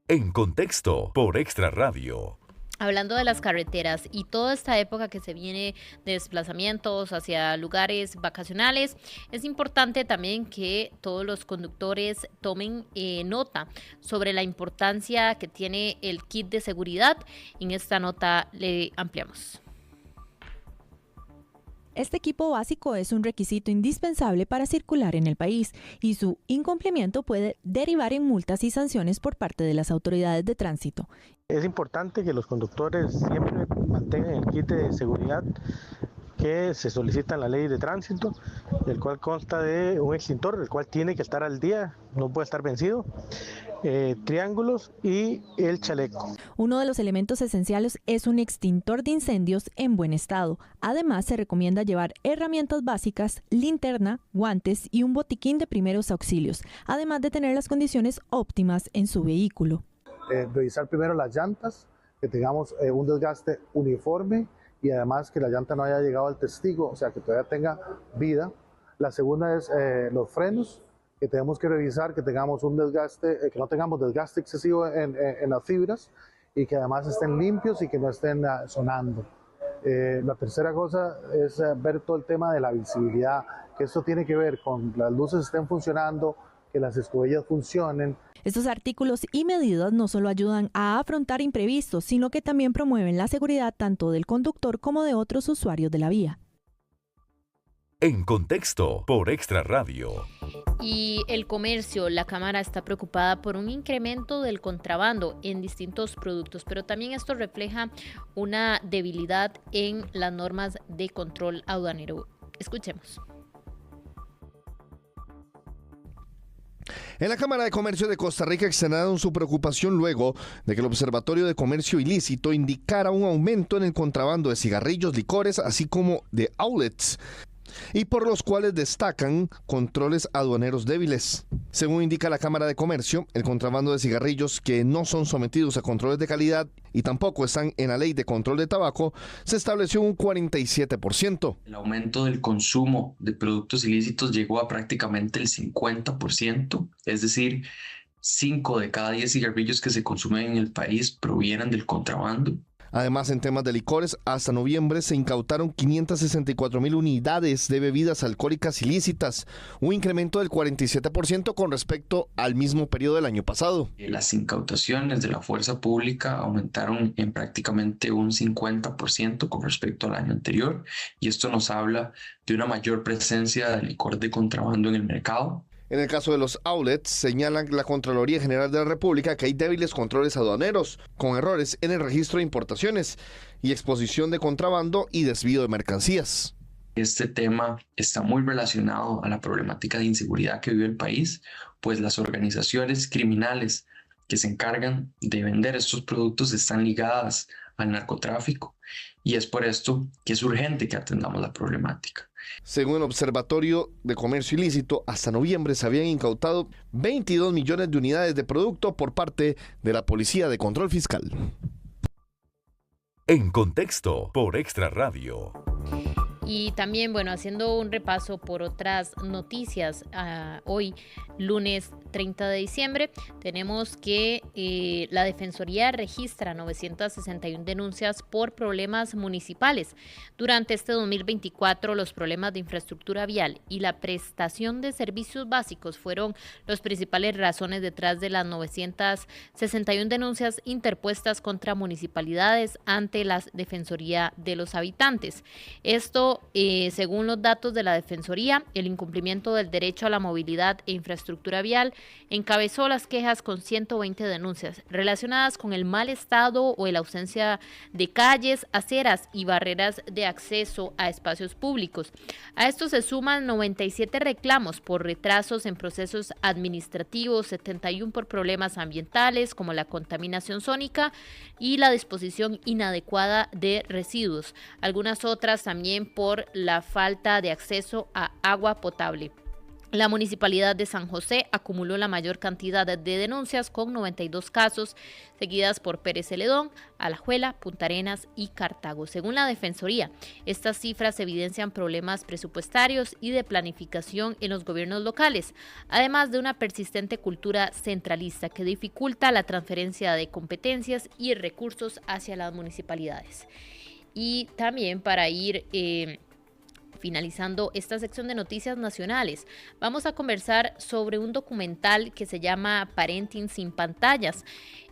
En Contexto por Extra Radio. Hablando de las carreteras y toda esta época que se viene de desplazamientos hacia lugares vacacionales, es importante también que todos los conductores tomen nota sobre la importancia que tiene el kit de seguridad. En esta nota le ampliamos. Este equipo básico es un requisito indispensable para circular en el país y su incumplimiento puede derivar en multas y sanciones por parte de las autoridades de tránsito. Es importante que los conductores siempre mantengan el kit de seguridad que se solicita en la ley de tránsito, el cual consta de un extintor, el cual tiene que estar al día, no puede estar vencido, triángulos y el chaleco. Uno de los elementos esenciales es un extintor de incendios en buen estado. Además, se recomienda llevar herramientas básicas, linterna, guantes y un botiquín de primeros auxilios, además de tener las condiciones óptimas en su vehículo. Revisar primero las llantas, que tengamos un desgaste uniforme y además que la llanta no haya llegado al testigo, o sea, que todavía tenga vida. La segunda es los frenos, que tenemos que revisar, que tengamos un desgaste, que no tengamos desgaste excesivo en las fibras y que además estén limpios y que no estén sonando. La tercera cosa es ver todo el tema de la visibilidad, que esto tiene que ver con que las luces estén funcionando, que las escobillas funcionen. Estos artículos y medidas no solo ayudan a afrontar imprevistos, sino que también promueven la seguridad tanto del conductor como de otros usuarios de la vía. En Contexto, por Extra Radio. Y el comercio, la Cámara está preocupada por un incremento del contrabando en distintos productos, pero también esto refleja una debilidad en las normas de control aduanero. Escuchemos. En la Cámara de Comercio de Costa Rica externaron su preocupación luego de que el Observatorio de Comercio Ilícito indicara un aumento en el contrabando de cigarrillos, licores, así como de outlets, y por los cuales destacan controles aduaneros débiles. Según indica la Cámara de Comercio, el contrabando de cigarrillos que no son sometidos a controles de calidad y tampoco están en la ley de control de tabaco se estableció un 47%. El aumento del consumo de productos ilícitos llegó a prácticamente el 50%, es decir, 5 de cada 10 cigarrillos que se consumen en el país provienen del contrabando. Además, en temas de licores, hasta noviembre se incautaron 564,000 unidades de bebidas alcohólicas ilícitas, un incremento del 47% con respecto al mismo periodo del año pasado. Las incautaciones de la fuerza pública aumentaron en prácticamente un 50% con respecto al año anterior, y esto nos habla de una mayor presencia de licor de contrabando en el mercado. En el caso de los outlets, señalan la Contraloría General de la República que hay débiles controles aduaneros, con errores en el registro de importaciones y exposición de contrabando y desvío de mercancías. Este tema está muy relacionado a la problemática de inseguridad que vive el país, pues las organizaciones criminales que se encargan de vender estos productos están ligadas al narcotráfico, y es por esto que es urgente que atendamos la problemática. Según el Observatorio de Comercio Ilícito, hasta noviembre se habían incautado 22 millones de unidades de producto por parte de la Policía de Control Fiscal. En Contexto, por Extra Radio. Y también, bueno, haciendo un repaso por otras noticias, hoy, lunes 30 de diciembre, tenemos que la Defensoría registra 961 denuncias por problemas municipales. Durante este 2024, los problemas de infraestructura vial y la prestación de servicios básicos fueron las principales razones detrás de las 961 denuncias interpuestas contra municipalidades ante la Defensoría de los Habitantes. Esto, según los datos de la Defensoría, el incumplimiento del derecho a la movilidad e infraestructura vial encabezó las quejas con 120 denuncias relacionadas con el mal estado o la ausencia de calles, aceras y barreras de acceso a espacios públicos. A esto se suman 97 reclamos por retrasos en procesos administrativos, 71 por problemas ambientales como la contaminación sónica y la disposición inadecuada de residuos. Algunas otras también por la falta de acceso a agua potable. La Municipalidad de San José acumuló la mayor cantidad de denuncias con 92 casos, seguidas por Pérez Celedón, Alajuela, Punta Arenas y Cartago. Según la Defensoría, estas cifras evidencian problemas presupuestarios y de planificación en los gobiernos locales, además de una persistente cultura centralista que dificulta la transferencia de competencias y recursos hacia las municipalidades. Y también para ir Finalizando esta sección de noticias nacionales, vamos a conversar sobre un documental que se llama Parenting sin pantallas,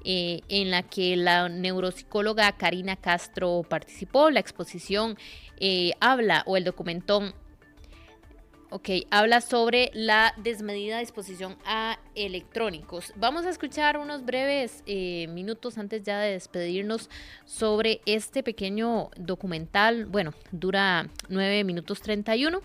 en la que la neuropsicóloga Karina Castro participó. La exposición habla sobre la desmedida disposición a electrónicos. Vamos a escuchar unos breves minutos antes ya de despedirnos sobre este pequeño documental. Bueno, dura 9 minutos 31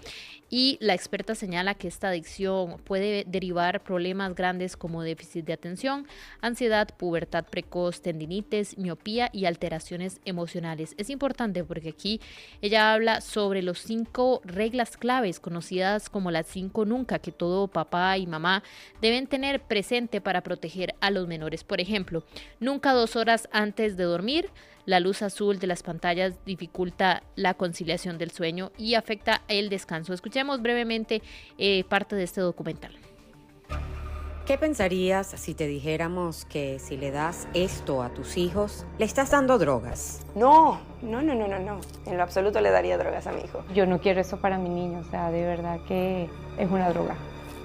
y la experta señala que esta adicción puede derivar problemas grandes como déficit de atención, ansiedad, pubertad precoz, tendinitis, miopía y alteraciones emocionales. Es importante porque aquí ella habla sobre los 5 reglas claves conocidas como las 5 nunca que todo papá y mamá deben tener presente para proteger a los menores. Por ejemplo, nunca 2 horas antes de dormir. La luz azul de las pantallas dificulta la conciliación del sueño y afecta el descanso. Escuchemos brevemente parte de este documental. ¿Qué pensarías si te dijéramos que si le das esto a tus hijos, le estás dando drogas? No. En lo absoluto le daría drogas a mi hijo. Yo no quiero eso para mi niño, o sea, de verdad que es una droga.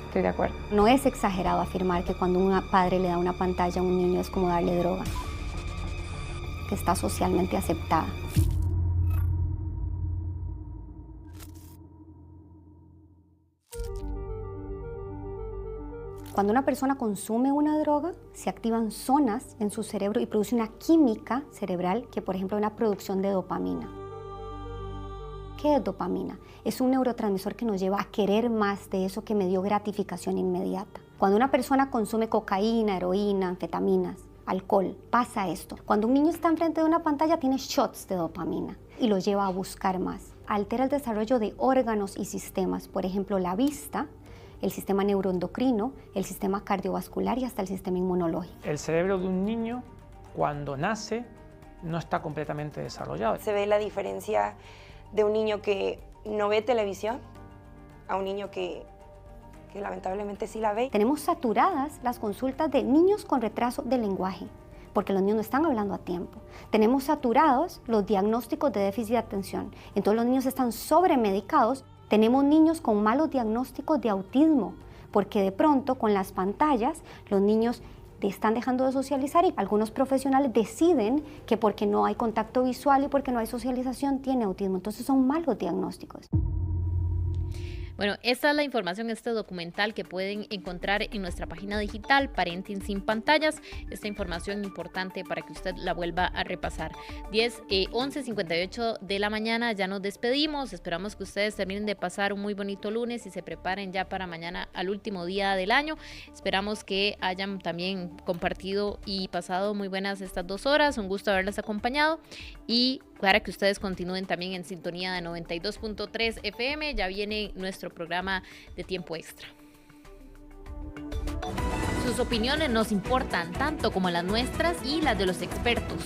Estoy de acuerdo. No es exagerado afirmar que cuando un padre le da una pantalla a un niño es como darle droga, que está socialmente aceptada. Cuando una persona consume una droga, se activan zonas en su cerebro y produce una química cerebral que, por ejemplo, es una producción de dopamina. ¿Qué es dopamina? Es un neurotransmisor que nos lleva a querer más de eso que me dio gratificación inmediata. Cuando una persona consume cocaína, heroína, anfetaminas, alcohol, pasa esto. Cuando un niño está enfrente de una pantalla, tiene shots de dopamina y lo lleva a buscar más. Altera el desarrollo de órganos y sistemas, por ejemplo, la vista, el sistema neuroendocrino, el sistema cardiovascular y hasta el sistema inmunológico. El cerebro de un niño, cuando nace, no está completamente desarrollado. Se ve la diferencia de un niño que no ve televisión a un niño que lamentablemente sí la ve. Tenemos saturadas las consultas de niños con retraso de lenguaje, porque los niños no están hablando a tiempo. Tenemos saturados los diagnósticos de déficit de atención, entonces los niños están sobremedicados. Tenemos niños con malos diagnósticos de autismo, porque de pronto con las pantallas los niños están dejando de socializar y algunos profesionales deciden que porque no hay contacto visual y porque no hay socialización tiene autismo. Entonces son malos diagnósticos. Bueno, esta es la información, este documental que pueden encontrar en nuestra página digital, Parenting sin pantallas. Esta información importante para que usted la vuelva a repasar. 11:58 de la mañana, ya nos despedimos. Esperamos que ustedes terminen de pasar un muy bonito lunes y se preparen ya para mañana, al último día del año. Esperamos que hayan también compartido y pasado muy buenas estas 2 horas. Un gusto haberlas acompañado y para que ustedes continúen también en sintonía de 92.3 FM. Ya viene nuestro programa de tiempo extra. Sus opiniones nos importan tanto como las nuestras y las de los expertos.